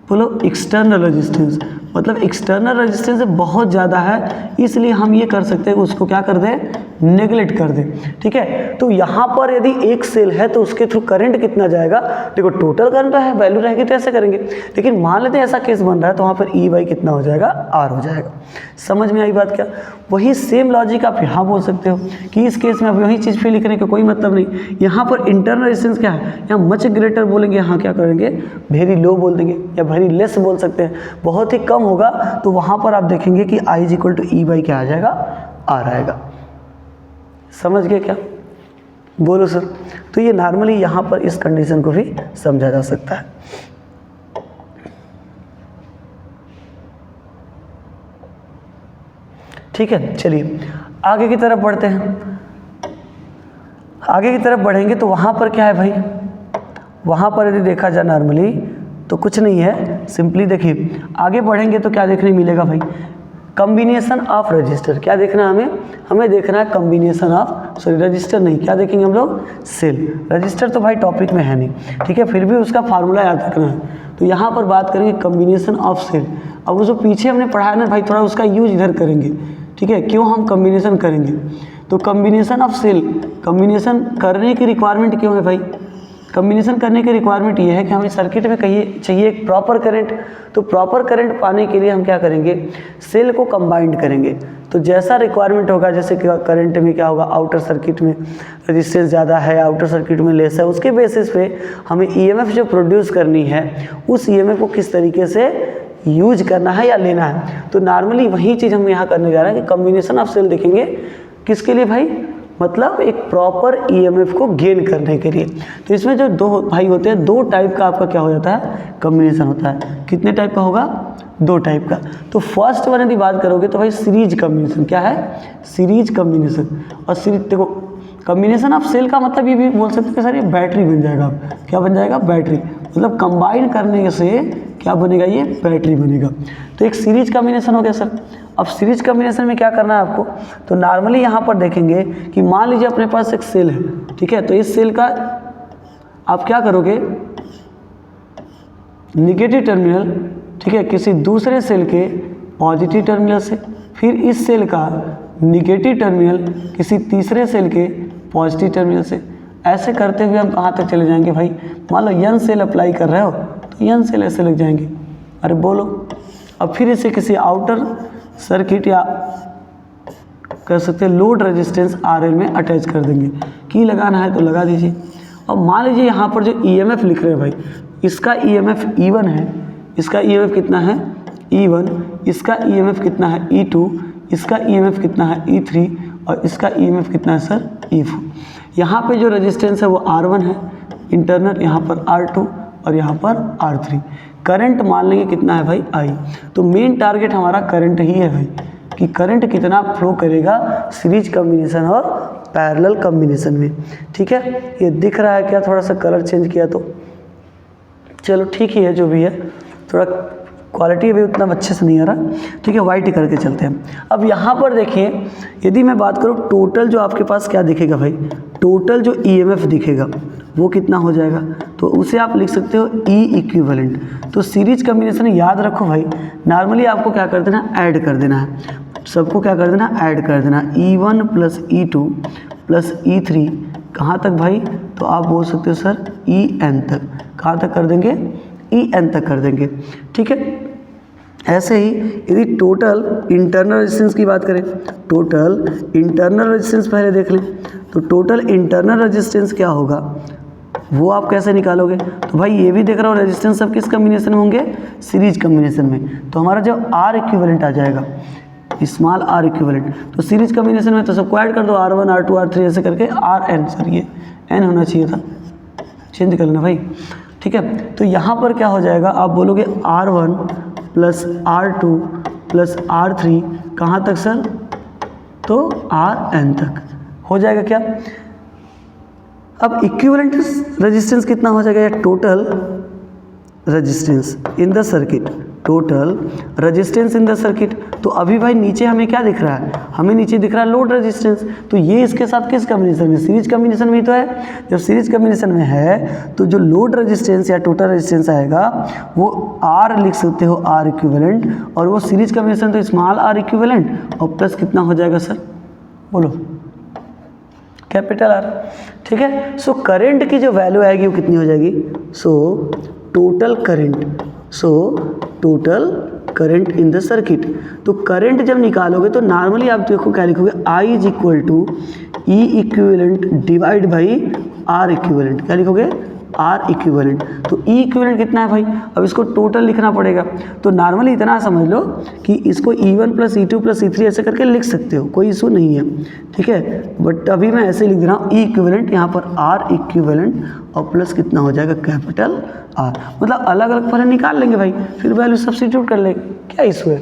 बोलो एक्सटर्नल रेजिस्टेंस। मतलब एक्सटर्नल रेजिस्टेंस बहुत ज़्यादा है, इसलिए हम ये कर सकते हैं उसको क्या कर दें? नेगलेक्ट कर दें। ठीक है, तो यहाँ पर यदि एक सेल है तो उसके थ्रू करंट कितना जाएगा? देखो टोटल करंट है, वैल्यू रहेगी तो ऐसे करेंगे। लेकिन मान लेते हैं ऐसा केस बन रहा है तो वहाँ पर E बाई कितना हो जाएगा? R हो जाएगा। समझ में आई बात क्या? वही सेम लॉजिक आप यहाँ बोल सकते हो कि इस केस में अब वही चीज़ फिर लिखने का कोई मतलब नहीं। यहाँ पर इंटरनल रेजिस्टेंस क्या है? यहाँ मच ग्रेटर बोलेंगे, यहाँ क्या करेंगे? वेरी लो बोल देंगे या वेरी लेस बोल सकते हैं, बहुत ही कम होगा। तो वहाँ पर आप देखेंगे कि I is equal to E by क्या आ जाएगा? R आएगा। समझ गए क्या? बोलो सर। तो ये नॉर्मली यहाँ पर इस कंडीशन को भी समझा जा सकता है। ठीक है, चलिए आगे की तरफ बढ़ते हैं। आगे की तरफ बढ़ेंगे तो वहाँ पर क्या है भाई? वहाँ पर यदि देखा जाए नॉर्मली तो कुछ नहीं है, सिंपली देखिए आगे बढ़ेंगे तो क्या देखने मिलेगा भाई? Combination of register. क्या देखना है हमें देखना है कॉम्बिनेशन ऑफ, सॉरी रजिस्टर नहीं, क्या देखेंगे हम लोग? सेल। रजिस्टर तो भाई टॉपिक में है नहीं, ठीक है, फिर भी उसका फार्मूला याद रखना है। तो यहाँ पर बात करेंगे कॉम्बिनेशन ऑफ सेल। अब वो जो पीछे हमने पढ़ाया ना भाई, थोड़ा उसका यूज इधर करेंगे। ठीक है, क्यों हम कॉम्बिनेशन करेंगे? तो कॉम्बिनेशन ऑफ सेल, कॉम्बिनेशन करने की रिक्वायरमेंट क्यों है भाई? कॉम्बिनेशन करने की रिक्वायरमेंट ये है कि हमें सर्किट में चाहिए एक प्रॉपर करंट। तो प्रॉपर करंट पाने के लिए हम क्या करेंगे? सेल को कंबाइंड करेंगे। तो जैसा रिक्वायरमेंट होगा, जैसे कि करंट में क्या होगा, आउटर सर्किट में रेजिस्टेंस ज़्यादा है, आउटर सर्किट में लेस है, उसके बेसिस पे हमें ईएमएफ जो प्रोड्यूस करनी है उस ईएमएफ को किस तरीके से यूज करना है या लेना है। तो नॉर्मली वही चीज़ हम यहाँ करने जा रहे हैं कि कॉम्बिनेशन ऑफ सेल देखेंगे किसके लिए भाई? मतलब एक प्रॉपर ईएमएफ को गेन करने के लिए। तो इसमें जो दो भाई होते हैं, दो टाइप का आपका क्या हो जाता है, कम्बिनेशन होता है। कितने टाइप का होगा, दो टाइप का। तो फर्स्ट वन यदि बात करोगे तो भाई सीरीज कम्बिनेशन, क्या है, सीरीज कम्बिनेशन। और सीरीज देखो कम्बिनेशन ऑफ सेल का मतलब ये भी बोल सकते हैं सर ये बैटरी बन जाएगा। क्या बन जाएगा, बैटरी, मतलब कंबाइन करने से क्या बनेगा, ये बैटरी बनेगा। तो एक सीरीज कम्बिनेशन हो गया सर। अब सीरीज कम्बिनेशन में क्या करना है आपको, तो नॉर्मली यहाँ पर देखेंगे कि मान लीजिए अपने पास एक सेल है, ठीक है, तो इस सेल का आप क्या करोगे, निगेटिव टर्मिनल, ठीक है, किसी दूसरे सेल के पॉजिटिव टर्मिनल से, फिर इस सेल का निगेटिव टर्मिनल किसी तीसरे सेल के पॉजिटिव टर्मिनल से। ऐसे करते हुए हम कहाँ तक चले जाएंगे भाई, मान लो n सेल अप्लाई कर रहे हो तो n सेल ऐसे लग जाएंगे। अरे बोलो, अब फिर इसे किसी आउटर सर्किट या कर सकते हैं लोड रेजिस्टेंस RL में अटैच कर देंगे। की लगाना है तो लगा दीजिए। अब मान लीजिए यहाँ पर जो EMF लिख रहे हैं भाई, इसका EMF E1 है, इसका EMF कितना है E1, इसका EMF कितना है E2, इसका EMF कितना है E3 और इसका EMF कितना है सर E4। यहाँ पे जो रेजिस्टेंस है वो R1 है इंटरनल, यहाँ पर R2 और यहाँ पर R3। करंट मान लेंगे कितना है भाई I। तो मेन टारगेट हमारा करंट ही है भाई, कि करंट कितना फ्लो करेगा सीरीज कम्बिनेशन और पैरेलल कम्बिनेशन में। ठीक है, ये दिख रहा है क्या, थोड़ा सा कलर चेंज किया तो चलो ठीक ही है, जो भी है थोड़ा क्वालिटी अभी उतना अच्छे से नहीं आ रहा। ठीक है, वाइट ही करके चलते हैं। अब यहाँ पर देखिए, यदि मैं बात करूँ टोटल जो आपके पास क्या दिखेगा भाई, टोटल जो EMF दिखेगा वो कितना हो जाएगा, तो उसे आप लिख सकते हो E इक्विवेलेंट। तो सीरीज कम्बिनेशन याद रखो भाई, नॉर्मली आपको क्या कर देना, ऐड कर देना है, सबको क्या कर देना, ऐड कर देना, E1 plus E2 plus E3 कहाँ तक भाई, तो आप बोल सकते हो सर EN तक। कहाँ तक कर देंगे, EN तक कर देंगे। ठीक है, ऐसे ही यदि टोटल इंटरनल रेजिस्टेंस की बात करें, टोटल इंटरनल रेजिस्टेंस पहले देख लें। तो टोटल इंटरनल रेजिस्टेंस क्या होगा, वो आप कैसे निकालोगे, तो भाई ये भी देख रहा हूँ रेजिस्टेंस सब किस कम्बिनेशन में होंगे, सीरीज कम्बिनेशन में। तो हमारा जो R इक्विवेलेंट आ जाएगा, स्मॉल R इक्विवेलेंट। तो सीरीज कम्बिनेशन में तो सबको ऐड कर दो, R1 R2 R3 ऐसे करके RN, सर ये N होना चाहिए था, चेंज कर लेना भाई। ठीक है, तो यहाँ पर क्या हो जाएगा, आप बोलोगे R1 plus R2 plus R3 कहाँ तक सर, तो RN तक हो जाएगा क्या। अब इक्विवेलेंट रेजिस्टेंस कितना हो जाएगा, या total resistance in the circuit, total resistance in the circuit. तो अभी भाई नीचे हमें क्या दिख रहा है, हमें नीचे दिख रहा है लोड रेजिस्टेंस। तो ये इसके साथ किस कम्बिनेशन में, सीरीज कम्बिनेशन में ही तो है। जब सीरीज कम्बिनेशन में है तो जो लोड रेजिस्टेंस या टोटल रेजिस्टेंस आएगा वो R लिख सकते हो, R इक्विवेलेंट, और वो सीरीज कम्बिनेशन तो स्मॉल R इक्विवेलेंट और प्लस कितना हो जाएगा सर, बोलो कैपिटल R। ठीक है, सो करंट की जो वैल्यू आएगी वो कितनी हो जाएगी, so total current, so total current in the circuit. तो करंट जब निकालोगे तो नॉर्मली आप देखो क्या लिखोगे, I is equal to E equivalent divide by R equivalent. क्या लिखोगे, R इक्विवेलेंट। तो E इक्विवेलेंट कितना है भाई, अब इसको टोटल लिखना पड़ेगा। तो नॉर्मली इतना समझ लो कि इसको E1 plus E2 plus E3 ऐसे करके लिख सकते हो, कोई इशू नहीं है। ठीक है, बट अभी मैं ऐसे लिख रहा हूँ E इक्विवेलेंट, यहाँ पर R इक्विवेलेंट और प्लस कितना हो जाएगा, कैपिटल R। मतलब अलग अलग पहले निकाल लेंगे भाई, फिर वैल्यू सब्स्टिट्यूट कर लेंगे, क्या इशू है,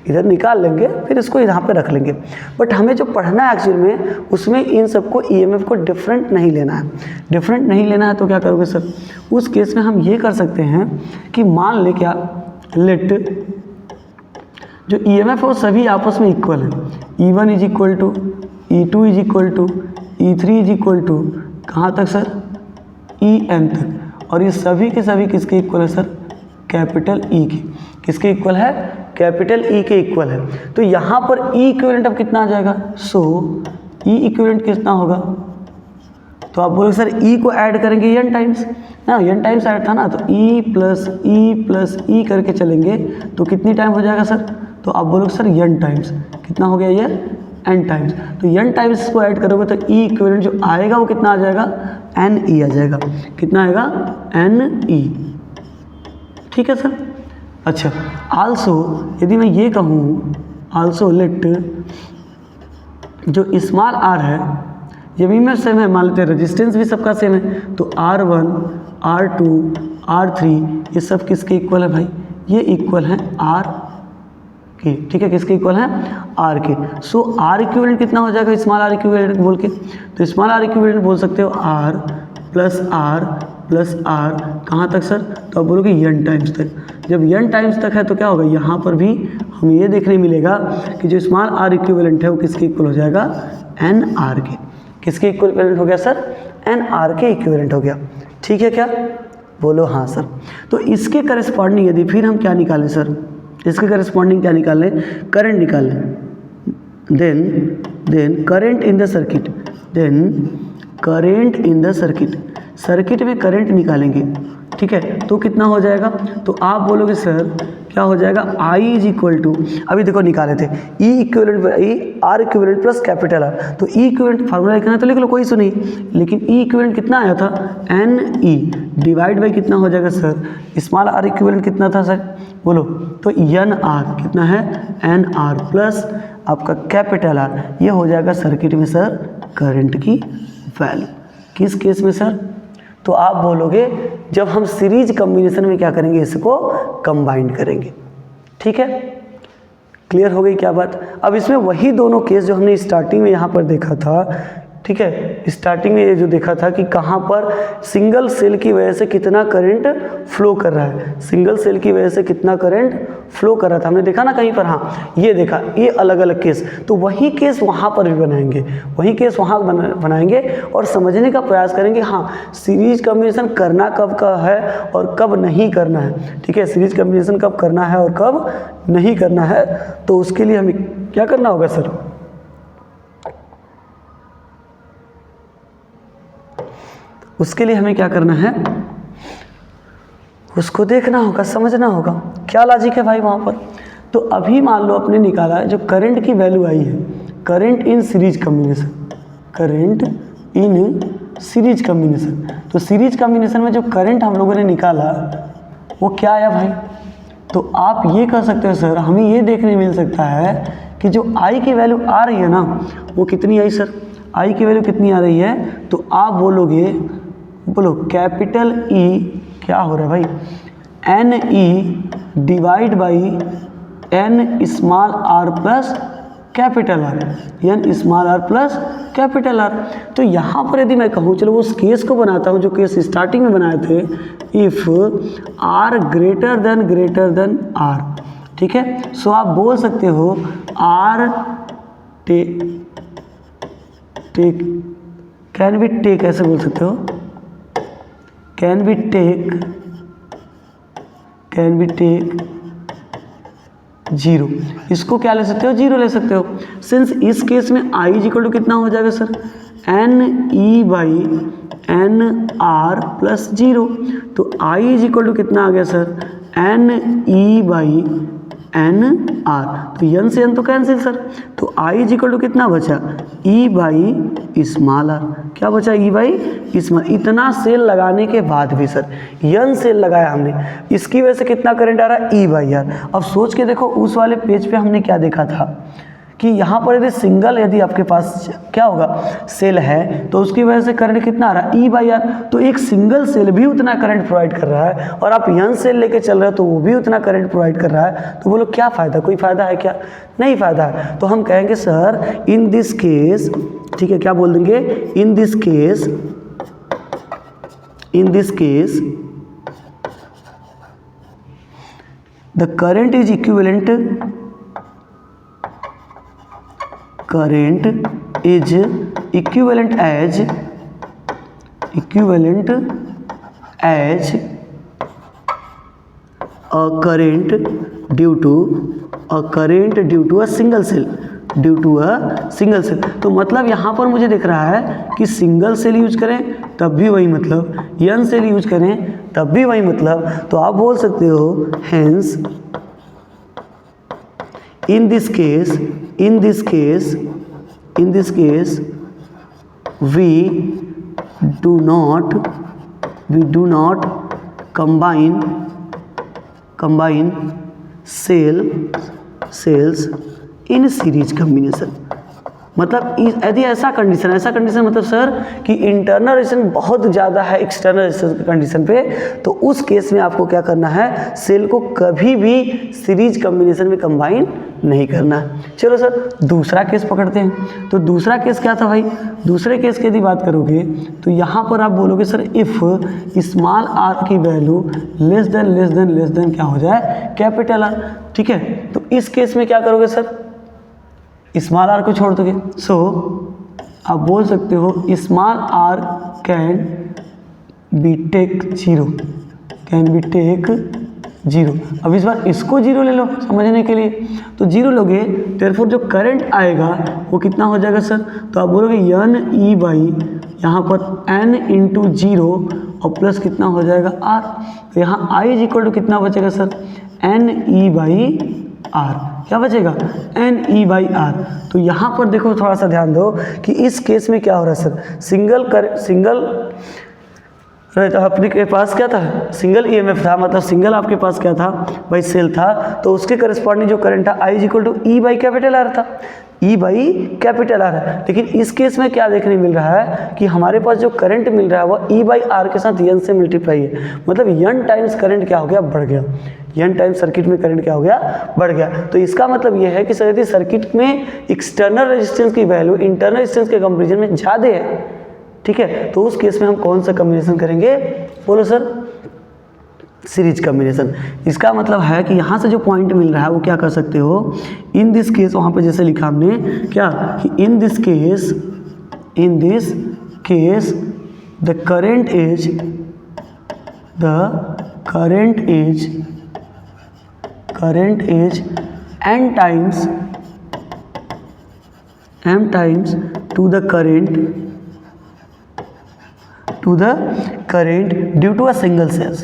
इधर निकाल लेंगे फिर इसको यहाँ पे रख लेंगे। बट हमें जो पढ़ना है एक्चुअल में, उसमें इन सबको EMF को डिफरेंट नहीं लेना है। डिफरेंट नहीं लेना है तो क्या करोगे सर, उस केस में हम ये कर सकते हैं कि मान ले क्या, लेट जो EMF है वो सभी आपस में इक्वल है। E1 is equal to E2 is equal to E3 is equal to कहाँ तक सर, EN तक। और ये सभी के सभी किसके इक्वल है सर, कैपिटल E के। किसके इक्वल है, कैपिटल E के इक्वल है। तो यहाँ पर E इक्विवेलेंट अब कितना आ जाएगा, सो E इक्विवेलेंट कितना होगा, तो आप बोलोगे सर E को ऐड करेंगे n टाइम्स ना, n टाइम्स ऐड था ना, तो E प्लस E करके चलेंगे तो कितनी टाइम हो जाएगा सर, तो आप बोलोगे सर n टाइम्स। कितना हो गया ये, n टाइम्स। तो n टाइम्स को ऐड करोगे तो E इक्विवेलेंट जो आएगा वो कितना आ जाएगा, NE आ जाएगा। कितना आएगा, NE। ठीक है सर। अच्छा, आल्सो यदि मैं ये कहूँ, आल्सो लेट जो स्मॉल r है ये बीमर सेम है, मान लेते हैं रेजिस्टेंस भी सबका सेम है, तो R1 R2 R3 ये सब किसके इक्वल है भाई, ये इक्वल है R के, ठीक है, किसके इक्वल है, R के। सो R इक्विवेलेंट कितना हो जाएगा, स्मॉल R इक्विवेलेंट बोल के, तो स्मॉल R इक्विवेलेंट बोल सकते हो R प्लस R कहाँ तक सर, तो आप बोलोगे n टाइम्स तक। जब n टाइम्स तक है तो क्या होगा, यहाँ पर भी हमें ये देखने मिलेगा कि जो स्मॉल R इक्विवेलेंट है वो किसके इक्वल हो जाएगा, NR के। किसके इक्विवेलेंट हो गया सर, NR के इक्विवेलेंट हो गया, ठीक है क्या, बोलो हाँ सर। तो इसके करस्पॉन्डिंग यदि फिर हम क्या निकालें सर, इसके करस्पॉन्डिंग क्या निकाल लें, करंट निकाल लें, then current in the circuit, current in the circuit में करंट निकालेंगे, ठीक है, तो कितना हो जाएगा, तो आप बोलोगे सर क्या हो जाएगा, I इज इक्वल टू, अभी देखो निकाले थे E equivalent R equivalent plus capital R, तो E इक्विवेलेंट फार्मूला लिखना है तो लिख लो, कोई इशू नहीं, लेकिन E इक्विवेलेंट कितना आया था, NE डिवाइड बाई कितना हो जाएगा सर, स्मॉल R इक्विवेलेंट कितना था सर, बोलो, तो NR कितना है, NR प्लस आपका कैपिटल R, ये हो जाएगा सर्किट में सर करंट की वैल्यू। किस केस में सर, तो आप बोलोगे जब हम सीरीज कॉम्बिनेशन में क्या करेंगे, इसको कंबाइन करेंगे, ठीक है, क्लियर हो गई क्या बात। अब इसमें वही दोनों केस जो हमने स्टार्टिंग में यहाँ पर देखा था, ठीक है, स्टार्टिंग में ये जो देखा था कि कहाँ पर सिंगल सेल की वजह से कितना करंट फ्लो कर रहा है, सिंगल सेल की वजह से कितना करंट फ्लो कर रहा था, हमने देखा ना कहीं पर, हाँ ये देखा, ये अलग अलग केस, तो वही केस वहाँ पर भी बनाएंगे, वही केस वहाँ बनाएंगे और समझने का प्रयास करेंगे, हाँ सीरीज कॉम्बिनेशन करना कब का है और कब नहीं करना है, ठीक है, सीरीज कॉम्बिनेशन कब करना है और कब नहीं करना है, तो उसके लिए हमें क्या करना होगा सर, उसके लिए हमें क्या करना है, उसको देखना होगा, समझना होगा क्या लॉजिक है भाई वहाँ पर। तो अभी मान लो अपने निकाला जो करंट की वैल्यू आई है, current in series combination, current in series combination, तो सीरीज कॉम्बिनेशन में जो करंट हम लोगों ने निकाला वो क्या आया भाई, तो आप ये कह सकते हो सर, हमें ये देखने मिल सकता है कि जो I की वैल्यू आ रही है ना वो कितनी आई सर, I की वैल्यू कितनी आ रही है, तो आप बोलोगे, बोलो कैपिटल E क्या हो रहा है भाई, NE divide by N small R plus capital R, N small R plus capital R। तो यहाँ पर यदि मैं कहूँ, चलो उस केस को बनाता हूँ जो केस स्टार्टिंग में बनाए थे, if R greater than R, ठीक है, सो आप बोल सकते हो R take can be take, ऐसे बोल सकते हो, कैन बी टेक जीरो, इसको क्या ले सकते हो, जीरो ले सकते हो। सिंस इस केस में I इज इक्वल टू कितना हो जाएगा sir, NE by NR plus zero, तो I इज इक्वल टू कितना आ गया सर, NE बाई NR, तो N से N तो कैंसिल सर, तो I इज इक्वल टू कितना बचा, E बाई स्मॉल R, क्या बचा, E बाई स्मॉल। इतना सेल लगाने के बाद भी सर, N सेल लगाया हमने, इसकी वजह से कितना करंट आ रहा है, E बाई R। अब सोच के देखो उस वाले पेज पे हमने क्या देखा था कि यहाँ पर यदि सिंगल, यदि आपके पास क्या होगा सेल है तो उसकी वजह से करंट कितना आ रहा है, E बाई R। तो एक सिंगल सेल भी उतना करंट प्रोवाइड कर रहा है और आप N सेल लेके चल रहे हो तो वो भी उतना करंट प्रोवाइड कर रहा है, तो बोलो क्या फ़ायदा, कोई फ़ायदा है क्या, नहीं फ़ायदा है। तो हम कहेंगे सर इन दिस केस, ठीक है, क्या बोल देंगे, in this case the current is equivalent, current is equivalent as a current due to a single cell, तो मतलब यहाँ पर मुझे दिख रहा है कि सिंगल सेल यूज करें तब भी वही मतलब, N सेल यूज करें तब भी वही मतलब, तो आप बोल सकते हो hence in this case we do not combine cells in series combination, मतलब यदि ऐसा कंडीशन मतलब सर कि इंटरनल रेजिस्टेंस बहुत ज़्यादा है एक्सटर्नल रेजिस्टेंस कंडीशन पे, तो उस केस में आपको क्या करना है, सेल को कभी भी सीरीज कॉम्बिनेशन में कंबाइन नहीं करना है। चलो सर दूसरा केस पकड़ते हैं। तो दूसरा केस क्या था भाई, दूसरे केस की यदि बात करोगे तो यहाँ पर आप बोलोगे सर इफ़ स्मॉल आर की वैल्यू लेस देन क्या हो जाए, कैपिटल आर। ठीक है, तो इस केस में क्या करोगे सर, स्मॉल आर को छोड़ दोगे। सो आप बोल सकते हो small r can be take zero. अब इस बार इसको जीरो ले लो समझने के लिए, तो जीरो लोगे देयरफॉर जो करंट आएगा वो कितना हो जाएगा सर, तो आप बोलोगे एन ई बाई यहाँ पर एन इंटू जीरो और प्लस कितना हो जाएगा आर। तो यहाँ आई इज इक्वल टू कितना बचेगा sir, n E by r. क्या बचेगा, एन ई बाई आर। तो यहाँ पर देखो थोड़ा सा ध्यान दो कि इस केस में क्या हो रहा है सर, सिंगल अपने के पास क्या था, सिंगल ईएमएफ था, मतलब सिंगल आपके पास क्या था भाई, सेल था, तो उसके करस्पॉन्डिंग जो करंट था I is equal to E by capital R था, ई बाई कैपिटल आर है। लेकिन इस केस में क्या देखने मिल रहा है कि हमारे पास जो करंट मिल रहा है वो ई बाई आर के साथ यन से मल्टीप्लाई है, मतलब यन टाइम्स करंट क्या हो गया, बढ़ गया। यन टाइम सर्किट में करंट क्या हो गया, बढ़ गया। तो इसका मतलब यह है कि यदि सर्किट में एक्सटर्नल रेजिस्टेंस की वैल्यू इंटरनल रेजिस्टेंस के कंपैरिजन में ज़्यादा है, ठीक है, तो उस केस में हम कौन सा कॉम्बिनेशन करेंगे, बोलो सर, सीरीज कॉम्बिनेशन। इसका मतलब है कि यहाँ से जो पॉइंट मिल रहा है वो क्या कर सकते हो, इन दिस केस, वहाँ पे जैसे लिखा हमने क्या कि in this case the current is n times to the current due to a single cell,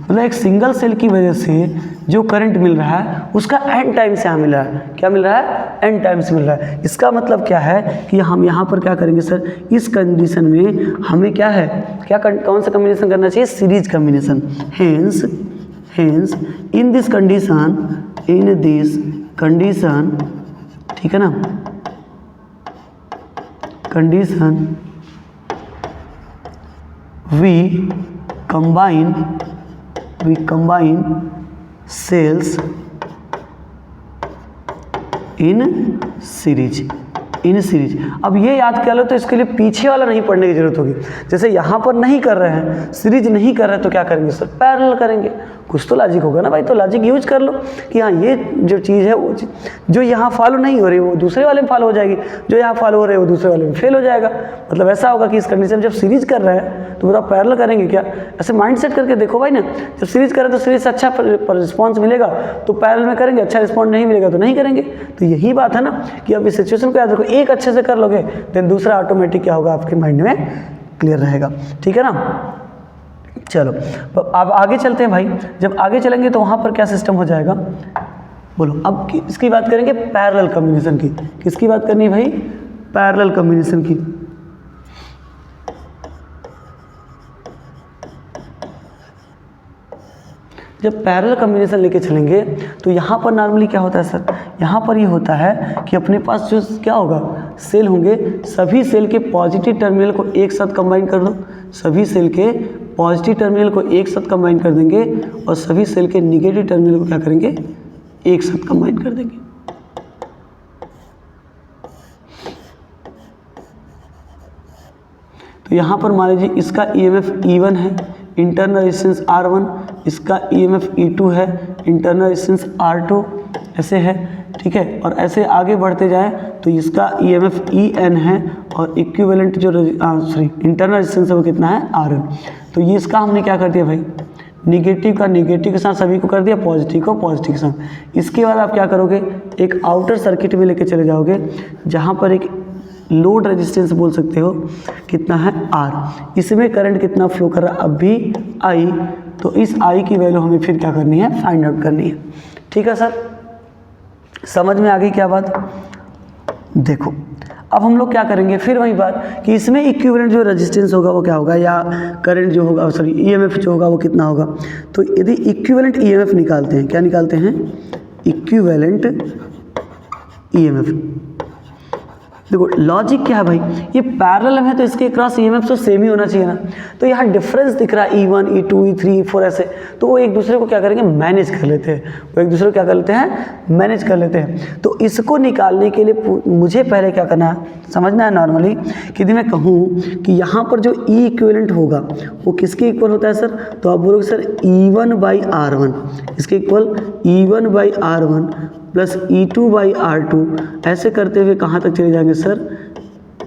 मतलब एक सिंगल सेल की वजह से जो करंट मिल रहा है उसका n टाइम्स यहाँ मिल रहा है। क्या मिल रहा है, n टाइम्स मिल रहा है। इसका मतलब क्या है कि हम यहाँ पर क्या करेंगे सर, इस कंडीशन में हमें क्या है, कौन सा कॉम्बिनेशन करना चाहिए, series combination. Hence in this condition, ठीक है ना, condition we combine cells in series। अब ये याद कर लो तो इसके लिए पीछे वाला नहीं पढ़ने की जरूरत होगी। जैसे यहाँ पर नहीं कर रहे हैं, सीरीज नहीं कर रहे हैं, तो क्या करेंगे सर, पैरेलल करेंगे। कुछ तो लॉजिक होगा ना भाई, तो लॉजिक यूज कर लो कि हाँ ये जो चीज़ है वो जो यहाँ फॉलो नहीं हो रही वो दूसरे वाले में फॉलो हो जाएगी, जो यहाँ फॉलो हो रही है वो दूसरे वाले में फेल हो जाएगा। मतलब ऐसा होगा कि इस कंडीशन जब सीरीज कर रहे हैं तो बताओ पैरेलल करेंगे क्या, ऐसे माइंड सेट करके देखो भाई ना। जब सीरीज करें तो सीरीज से अच्छा रिस्पॉन्स मिलेगा तो पैरेलल में करेंगे, अच्छा रिस्पॉन्स नहीं मिलेगा तो नहीं करेंगे। तो यही बात है ना कि अब इस सिचुएशन को याद रखो, एक अच्छे से कर लोगे देन दूसरा ऑटोमेटिक क्या होगा आपके माइंड में क्लियर रहेगा, ठीक है ना। चलो अब आगे चलते हैं भाई। जब आगे चलेंगे तो वहाँ पर क्या सिस्टम हो जाएगा, बोलो। अब इसकी बात करेंगे पैरेलल कॉम्बिनेशन की। किसकी बात करनी है भाई, पैरेलल कॉम्बिनेशन की। जब पैरेलल कॉम्बिनेशन लेके चलेंगे तो यहाँ पर नॉर्मली क्या होता है सर, यहाँ पर ये होता है कि अपने पास जो क्या होगा, सेल होंगे, सभी सेल के पॉजिटिव टर्मिनल को एक साथ कंबाइन कर दो, सभी सेल के पॉजिटिव टर्मिनल को एक साथ कंबाइन कर देंगे और सभी सेल के निगेटिव टर्मिनल को क्या करेंगे, एक साथ कंबाइन कर देंगे। तो यहाँ पर मान लीजिए इसका EMF E1 है, इंटरनल रेजिस्टेंस R1, इसका EMF E2 है, इंटरनल रेजिस्टेंस R2, ऐसे है, ठीक है। और ऐसे आगे बढ़ते जाएं तो इसका EMF EN है और इक्विवेलेंट जो इंटरनल रेजिस्टेंस है वो कितना है, RN। तो ये इसका हमने क्या कर दिया भाई, निगेटिव का निगेटिव के साथ सभी को कर दिया, पॉजिटिव को पॉजिटिव के साथ। इसके बाद आप क्या करोगे, एक आउटर सर्किट में लेके चले जाओगे जहाँ पर एक लोड रेजिस्टेंस बोल सकते हो, कितना है R। इसमें करंट कितना फ्लो कर रहा है, अब भी I। तो इस I की वैल्यू हमें फिर क्या करनी है, फाइंड आउट करनी है, ठीक है सर। समझ में आ गई क्या बात, देखो अब हम लोग क्या करेंगे, फिर वही बात कि इसमें इक्विवेलेंट जो रेजिस्टेंस होगा वो क्या होगा, या करंट जो होगा, सॉरी ईएमएफ जो होगा वो कितना होगा। तो यदि इक्विवेलेंट ईएमएफ निकालते हैं, क्या निकालते हैं, इक्विवेलेंट ईएमएफ। देखो लॉजिक क्या है भाई, ये पैरेलल में है तो इसके क्रॉस ईएमएफ तो सेम ही होना चाहिए ना। तो यहाँ डिफरेंस दिख रहा है E1 E2 E3 E4 ऐसे, तो वो एक दूसरे को क्या करेंगे, मैनेज कर लेते हैं, वो एक दूसरे को क्या कर लेते हैं, मैनेज कर लेते हैं। तो इसको निकालने के लिए मुझे पहले क्या करना है, समझना है नॉर्मली कि यदि मैं कहूँ कि यहाँ पर जो ई इक्विवेलेंट होगा वो किसके इक्वल होता है सर, तो आप बोलोगे सर E1/R1, इसके इक्वल E1/R1 प्लस E2/R2, ऐसे करते हुए कहाँ तक चले जाएंगे सर,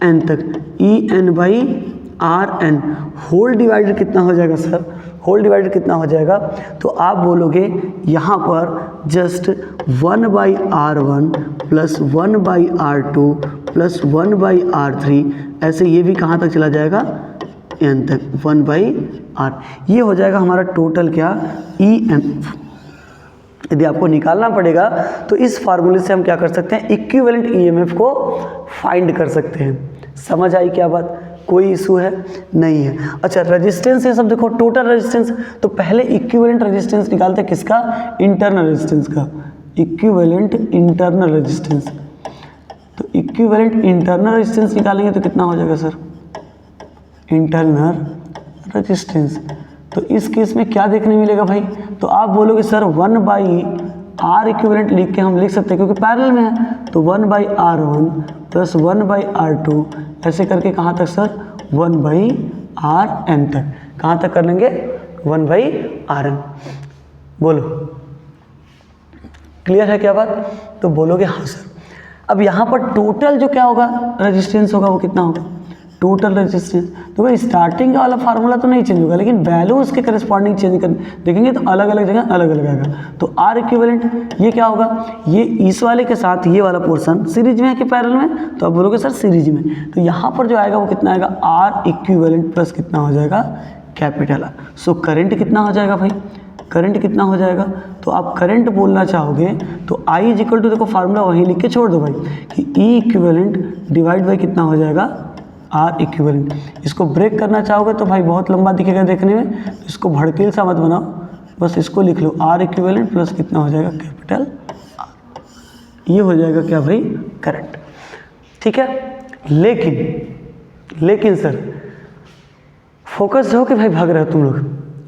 n तक, EN/RN। होल डिवाइडेड कितना हो जाएगा सर, होल डिवाइडेड कितना हो जाएगा, तो आप बोलोगे यहाँ पर just 1/R1 plus 1/R2 plus 1/R3, ऐसे ये भी कहाँ तक चला जाएगा, n तक, 1/R। ये हो जाएगा हमारा टोटल क्या, EM। यदि आपको निकालना पड़ेगा तो इस फार्मूले से हम क्या कर सकते हैं, इक्विवेलेंट ईएमएफ को फाइंड कर सकते हैं। समझ आई क्या बात, कोई इशू है नहीं है। अच्छा रेजिस्टेंस ये सब देखो, टोटल रेजिस्टेंस, तो पहले इक्विवेलेंट रेजिस्टेंस निकालते हैं किसका, इंटरनल रेजिस्टेंस का, इक्विवेलेंट इंटरनल रेजिस्टेंस। तो इक्विवेलेंट इंटरनल रेजिस्टेंस निकालेंगे तो कितना हो जाएगा सर, इंटरनल रेजिस्टेंस। तो इस केस में क्या देखने मिलेगा भाई, तो आप बोलोगे सर 1/R इक्विवेलेंट लिख के हम लिख सकते हैं क्योंकि पैरेलल में है, तो 1/R1 प्लस 1/R2, ऐसे करके कहाँ तक सर, 1/Rn तक, कहाँ तक कर लेंगे, 1/Rn। बोलो क्लियर है क्या बात, तो बोलोगे हाँ सर। अब यहाँ पर टोटल जो क्या होगा रेजिस्टेंस होगा वो कितना होगा, टोटल रेजिस्टेंस। तो भाई स्टार्टिंग का वाला फार्मूला तो नहीं चेंज होगा, लेकिन वैल्यू उसके करस्पॉन्डिंग चेंज कर देखेंगे तो अलग अलग जगह अलग अलग आएगा। तो आर इक्विवेलेंट ये क्या होगा, ये इस वाले के साथ ये वाला पोर्शन सीरीज में है कि पैरेलल में, तो आप बोलोगे सर सीरीज में। तो यहाँ पर जो आएगा वो कितना आएगा, आर इक्विवेलेंट प्लस कितना हो जाएगा, कैपिटल आर। सो करंट कितना हो जाएगा भाई, करंट कितना हो जाएगा, तो आप करंट बोलना चाहोगे तो I इज इक्वल टू, देखो फार्मूला वहीं लिख के छोड़ दो भाई, कि E इक्विवेलेंट डिवाइड बाई कितना हो जाएगा, R इक्विवेलेंट। इसको ब्रेक करना चाहोगे तो भाई बहुत लंबा दिखेगा देखने में, तो इसको भड़कील सा मत बनाओ, बस इसको लिख लो, R इक्विवेलेंट प्लस कितना हो जाएगा, कैपिटल R। ये हो जाएगा क्या भाई, करंट। ठीक है, लेकिन सर फोकस हो कि भाई भाग रहे हो तुम लोग,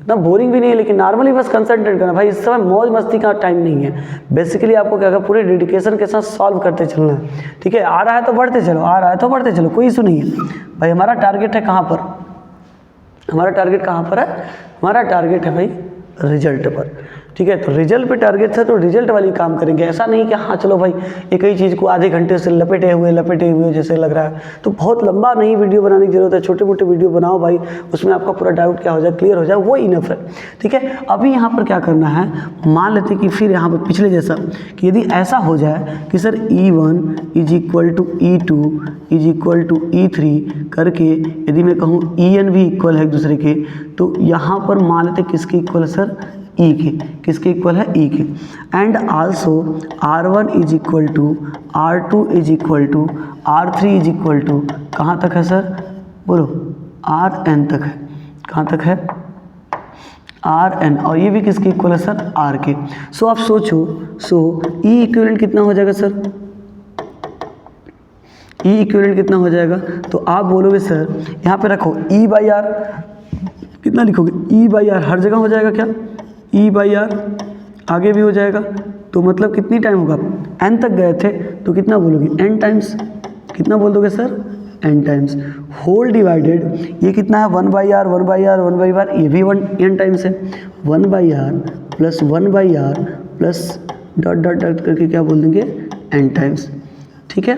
इतना बोरिंग भी नहीं है, लेकिन नॉर्मली बस कंसंट्रेट करना भाई, इस समय मौज मस्ती का टाइम नहीं है। बेसिकली आपको क्या करना, पूरे डेडिकेशन के साथ सॉल्व करते चलना है। ठीक है, आ रहा है तो बढ़ते चलो, आ रहा है तो बढ़ते चलो, कोई इशू नहीं है भाई। हमारा टारगेट है कहाँ पर, हमारा टारगेट कहाँ पर है, हमारा टारगेट है भाई रिजल्ट पर। ठीक है, तो रिजल्ट पे टारगेट था तो रिजल्ट वाली काम करेंगे। ऐसा नहीं कि हाँ चलो भाई एक ही चीज़ को आधे घंटे से लपेटे हुए जैसे लग रहा है, तो बहुत लंबा नहीं वीडियो बनाने की जरूरत है, छोटे मोटे वीडियो बनाओ भाई, उसमें आपका पूरा डाउट क्या हो जाए, क्लियर हो जाए, वो इनफ है। ठीक है, अभी यहाँ पर क्या करना है, मान लेते कि फिर यहाँ पर पिछले जैसा कि यदि ऐसा हो जाए कि sir E1 is equal to E2 is equal to E3 करके, यदि मैं कहूँ EN भी इक्वल है एक दूसरे के, तो यहाँ पर मान लेते किसके इक्वल है सर, ई के, किसके इक्वल है, ई के। And also R1 is equal to R2 is equal to R3 is equal to कहाँ तक है सर, बोलो Rn तक है, कहाँ तक है, Rn, और ये भी किसके इक्वल है सर, R के। सो आप सोचो, ई इक्विवेलेंट कितना हो जाएगा सर, ई इक्विवेलेंट कितना हो जाएगा, तो आप बोलोगे सर यहाँ पे रखो E/R, कितना लिखोगे, E/R, हर जगह हो जाएगा क्या, E/R, आगे भी हो जाएगा, तो मतलब कितनी टाइम होगा, n तक गए थे तो कितना बोलोगे, n टाइम्स, कितना बोल दोगे sir, n times. Whole divided ये कितना है, 1/R 1/R 1/R, ये भी n टाइम्स है, 1/R plus 1/R plus dot dot dot करके क्या बोल देंगे, n टाइम्स। ठीक है,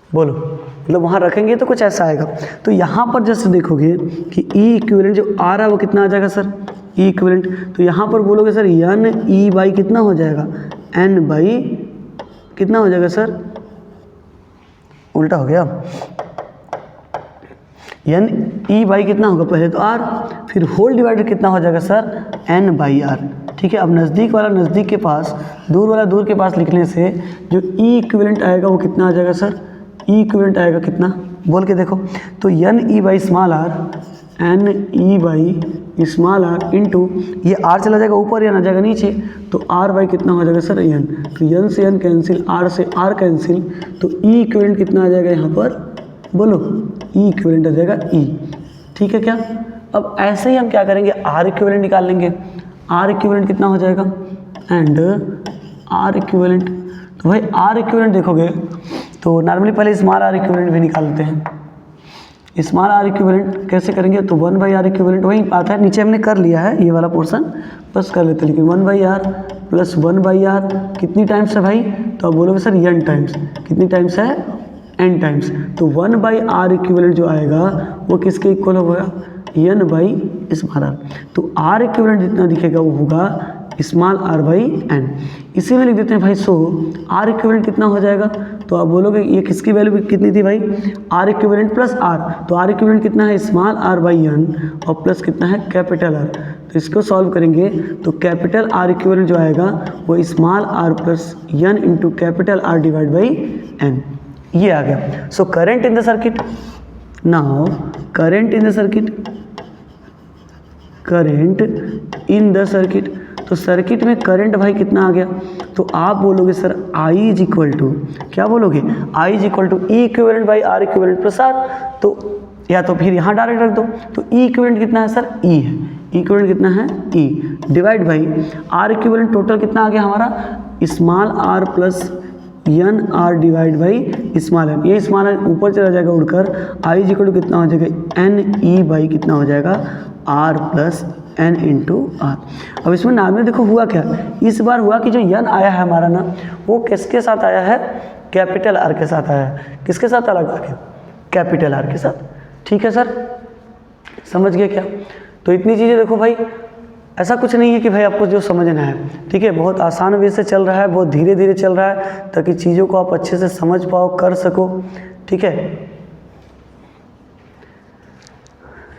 बोलो, मतलब वहाँ रखेंगे तो कुछ ऐसा आएगा। तो यहाँ पर जैसे देखोगे कि ई इक्विवेलेंट जो आ रहा है वो कितना आ जाएगा सर, ई इक्विवेलेंट, तो यहाँ पर बोलोगे सर एन ई बाई कितना हो जाएगा, एन बाई कितना हो जाएगा सर, उल्टा हो गया, एन ई बाई कितना होगा, पहले तो आर, फिर होल डिवाइडेड कितना हो जाएगा सर, एन बाई आर। ठीक है, अब नज़दीक वाला नज़दीक के पास, दूर वाला दूर के पास लिखने से जो ई इक्विवेलेंट आएगा वो कितना आ जाएगा सर, ई इक्विवेलेंट आएगा कितना, बोल के देखो। तो n E by small r, n E by small r into ये आर चला जाएगा ऊपर या ना जाएगा नीचे, तो आर बाई कितना हो जाएगा सर एन, तो एन से एन कैंसिल, आर से आर कैंसिल, तो ई इक्विवेलेंट कितना आ जाएगा यहाँ पर, बोलो ई इक्विवेलेंट आ जाएगा ई। ठीक है क्या। अब ऐसे ही हम क्या करेंगे, आर इक्विवेलेंट निकाल लेंगे। आर इक्विवेलेंट कितना हो जाएगा, एंड आर इक्विवेलेंट, तो भाई आर इक्विवेलेंट देखोगे तो नॉर्मली पहले स्मॉल आर इक्विवेलेंट भी निकाल लेते हैं। स्मॉल आर इक्विवेलेंट कैसे करेंगे, तो 1 बाई आर इक्विवेलेंट वही आता है, नीचे हमने कर लिया है ये वाला पोर्शन, बस कर लेते हैं। लेकिन 1 by r plus 1 by r कितनी टाइम्स है भाई, तो आप बोलोगे सर एन टाइम्स, कितनी टाइम्स है, एन टाइम्स। तो 1 बाई आर इक्विवेलेंट जो आएगा वो किसके इक्वल होगा, एन बाई स्मॉल आर। तो आर इक्विवेलेंट जितना दिखेगा वो होगा स्मॉल आर बाई एन। इसी में लिख देते हैं भाई। सो आर इक्विवेलेंट कितना हो जाएगा, तो आप बोलोगे ये किसकी वैल्यू कितनी थी भाई, आर इक्विवेलेंट प्लस आर, तो आर इक्विवेलेंट कितना है स्मॉल आर बाई एन और प्लस कितना है कैपिटल आर। तो इसको सॉल्व करेंगे तो कैपिटल आर इक्विवेलेंट जो आएगा वो small r plus n into capital R divide by n, ये आ गया। So current in the circuit, now current in the circuit, current in the circuit, तो सर्किट में करंट भाई कितना आ गया, तो आप बोलोगे sir I is equal to, क्या बोलोगे, I is equal to E equivalent by are equivalent plus r. तो या तो फिर यहाँ डायरेक्ट रख दो, तो ई इक्विवेलेंट कितना है सर, ई है, ई इक्विवेलेंट कितना है E, divide by are equivalent total कितना आ गया हमारा small r plus N R divide by small n, ये स्मॉल एन ऊपर चला जाएगा उड़कर, I इज इक्वल टू कितना हो जाएगा एन ई बाई कितना हो जाएगा are plus n into r. अब इसमें नाम में देखो हुआ क्या, इस बार हुआ कि जो एन आया है हमारा ना वो किसके साथ आया है, कैपिटल आर के साथ आया है। किसके साथ अलग आके, कैपिटल आर के साथ। ठीक है सर, समझ गए क्या। तो इतनी चीज़ें देखो भाई, ऐसा कुछ नहीं है कि भाई आपको जो समझना है, ठीक है, बहुत आसान वे से चल रहा है, बहुत धीरे धीरे चल रहा है ताकि चीज़ों को आप अच्छे से समझ पाओ, कर सको। ठीक है,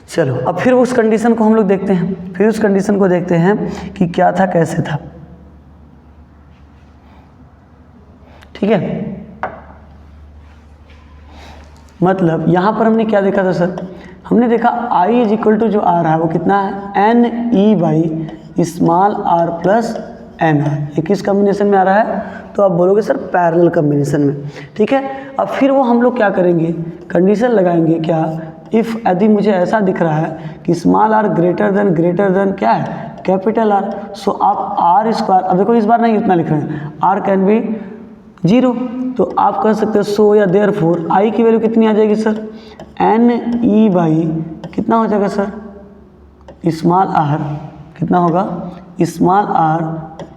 चलो अब फिर उस कंडीशन को हम लोग देखते हैं, फिर उस कंडीशन को देखते हैं कि क्या था कैसे था। ठीक है, मतलब यहां पर हमने क्या देखा था सर, हमने देखा I इज इक्वल टू जो आ रहा है वो कितना है n E by small r plus N r, ये किस कॉम्बिनेशन में आ रहा है, तो आप बोलोगे सर पैरेलल कॉम्बिनेशन में। ठीक है, अब फिर वो हम लोग क्या करेंगे, कंडीशन लगाएंगे क्या, इफ़ यदि मुझे ऐसा दिख रहा है कि स्मॉल आर ग्रेटर देन क्या है कैपिटल आर, सो आप आर स्क्वायर, अब देखो इस बार नहीं उतना लिख रहे हैं, आर कैन बी 0, तो आप कह सकते हो सो या देयर फोर आई की वैल्यू कितनी आ जाएगी सर, एन ई बाई कितना हो जाएगा सर स्मॉल आर, कितना होगा small r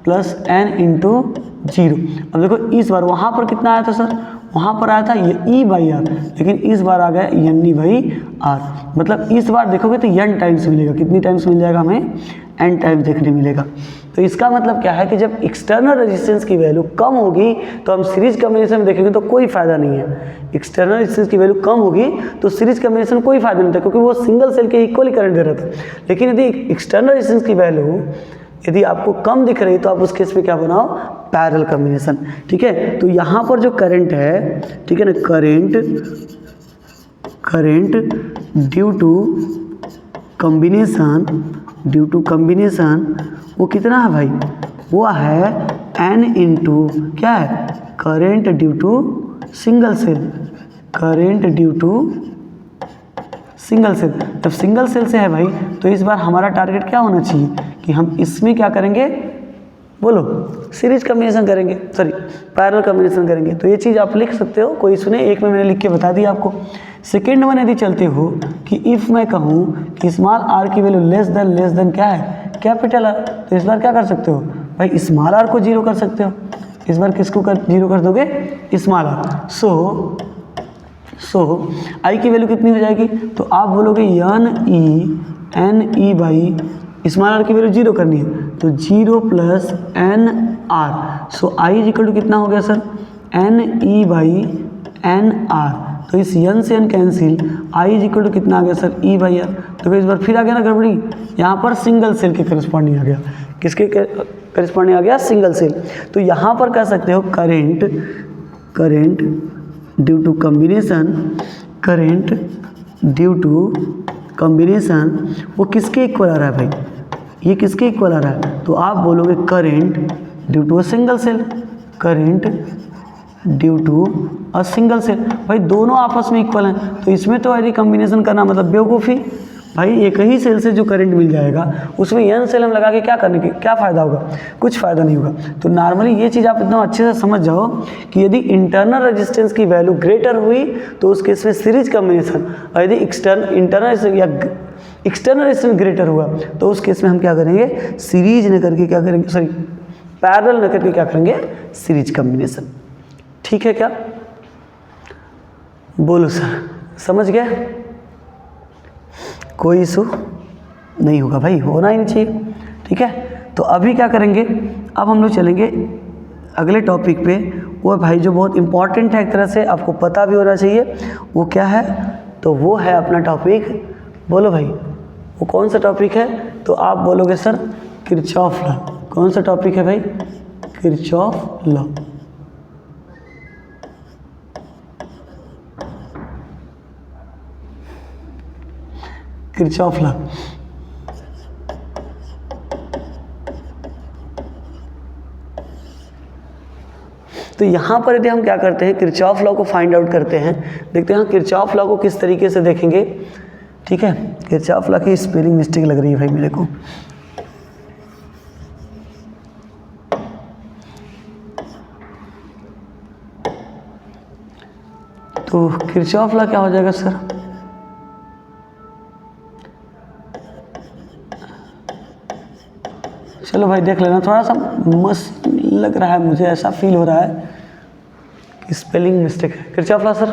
plus n into 0। अब देखो इस बार वहाँ पर कितना आया था सर, वहाँ पर आया था ये ई बाई आर, लेकिन इस बार आ गया एन ई बाई आर, मतलब इस बार देखोगे तो एन टाइम्स मिलेगा, कितनी टाइम्स मिल जाएगा हमें, एन टाइम्स देखने मिलेगा। तो इसका मतलब क्या है कि जब एक्सटर्नल रेजिस्टेंस की वैल्यू कम होगी तो हम सीरीज कॉम्बिनेशन में देखेंगे तो कोई फायदा नहीं है। एक्सटर्नल रेजिस्टेंस की वैल्यू कम होगी तो सीरीज कॉम्बिनेशन कोई फायदा नहीं था, क्योंकि वो सिंगल सेल के इक्वली करंट दे रहा था। लेकिन यदि एक्सटर्नल रेजिस्टेंस की वैल्यू यदि आपको कम दिख रही तो आप उस केस में क्या बनाओ, पैरेलल कॉम्बिनेशन। ठीक है, तो यहाँ पर जो करंट है, ठीक है ना, करंट ड्यू टू कॉम्बिनेशन वो कितना है भाई, वो है एन इंटू क्या है, current due to single cell, current due to single cell. जब सिंगल सेल से है भाई तो इस बार हमारा टारगेट क्या होना चाहिए कि हम इसमें क्या करेंगे, बोलो सीरीज कॉम्बिनेशन करेंगे, सॉरी पैरेलल कॉम्बिनेशन करेंगे। तो ये चीज़ आप लिख सकते हो, कोई इशू नहीं, एक में मैंने लिख के बता दिया आपको। सेकेंड वन यदि चलते हो कि इफ़ मैं कहूँ कि स्मॉल आर की वैल्यू लेस देन क्या है, कैपिटल आर, तो इस बार क्या कर सकते हो भाई, स्मॉल आर को 0 कर सकते हो। इस बार किसको 0 कर दोगे, स्मॉल आर। सो आई की वैल्यू कितनी हो जाएगी, तो आप बोलोगे n E by small r की वैल्यू 0 करनी है, तो 0 plus N r. So I is equal to कितना हो गया sir, n E by n r. तो इस एन से n cancel, I is equal to कितना आ गया सर, ई बाई आर। तो इस बार फिर आ गया ना गड़बड़ी, यहाँ पर सिंगल सेल के करस्पॉन्डिंग आ गया, किसके करस्पॉन्डिंग आ गया, सिंगल सेल। तो यहाँ पर कह सकते हो current due to combination, current due to combination, वो किसके इक्वल आ रहा है भाई, ये किसके इक्वल आ रहा है, तो आप बोलोगे current due to a single cell, current due to a single cell. भाई दोनों आपस में इक्वल हैं, तो इसमें तो यदि कॉम्बिनेशन करना मतलब बेवकूफ़ी। भाई एक ही सेल से जो करंट मिल जाएगा उसमें n सेल हम लगा के क्या करने के क्या फ़ायदा होगा, कुछ फ़ायदा नहीं होगा। तो नॉर्मली ये चीज़ आप इतना अच्छे से समझ जाओ कि यदि इंटरनल रेजिस्टेंस की वैल्यू ग्रेटर हुई तो उस केस में सीरीज कॉम्बिनेशन, और यदि इंटरनल या एक्सटर्नल रेजिस्टेंस ग्रेटर हुआ तो उस केस में हम क्या करेंगे, सीरीज न करके क्या करेंगे, सॉरी पैरेलल न करके क्या करेंगे, सीरीज कॉम्बिनेशन। ठीक है क्या, बोलो सर, समझ गए, कोई इशू नहीं होगा भाई, होना ही नहीं चाहिए। ठीक है, तो अभी क्या करेंगे, अब हम लोग चलेंगे अगले टॉपिक पे, वो भाई जो बहुत इंपॉर्टेंट है एक तरह से, आपको पता भी होना चाहिए वो क्या है, तो वो है अपना टॉपिक, बोलो भाई वो कौन सा टॉपिक है, तो आप बोलोगे सर किरचॉफ लॉ। कौन सा टॉपिक है भाई, किरचॉफ लॉ। किरचॉफ लॉ, तो यहाँ पर यदि हम क्या करते हैं, किरचॉफ लॉ को फाइंड आउट करते हैं, देखते हैं किरचॉफ लॉ को किस तरीके से देखेंगे। ठीक है, किरचॉफ लॉ की स्पेलिंग मिस्टेक लग रही है भाई मेरे को, तो किरचॉफ लॉ क्या हो जाएगा सर, चलो भाई देख लेना, थोड़ा सा मस्त लग रहा है मुझे, ऐसा फील हो रहा है कि स्पेलिंग मिस्टेक है। Kirchhoff law sir,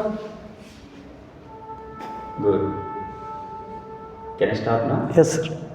good, can I start now? Yes sir.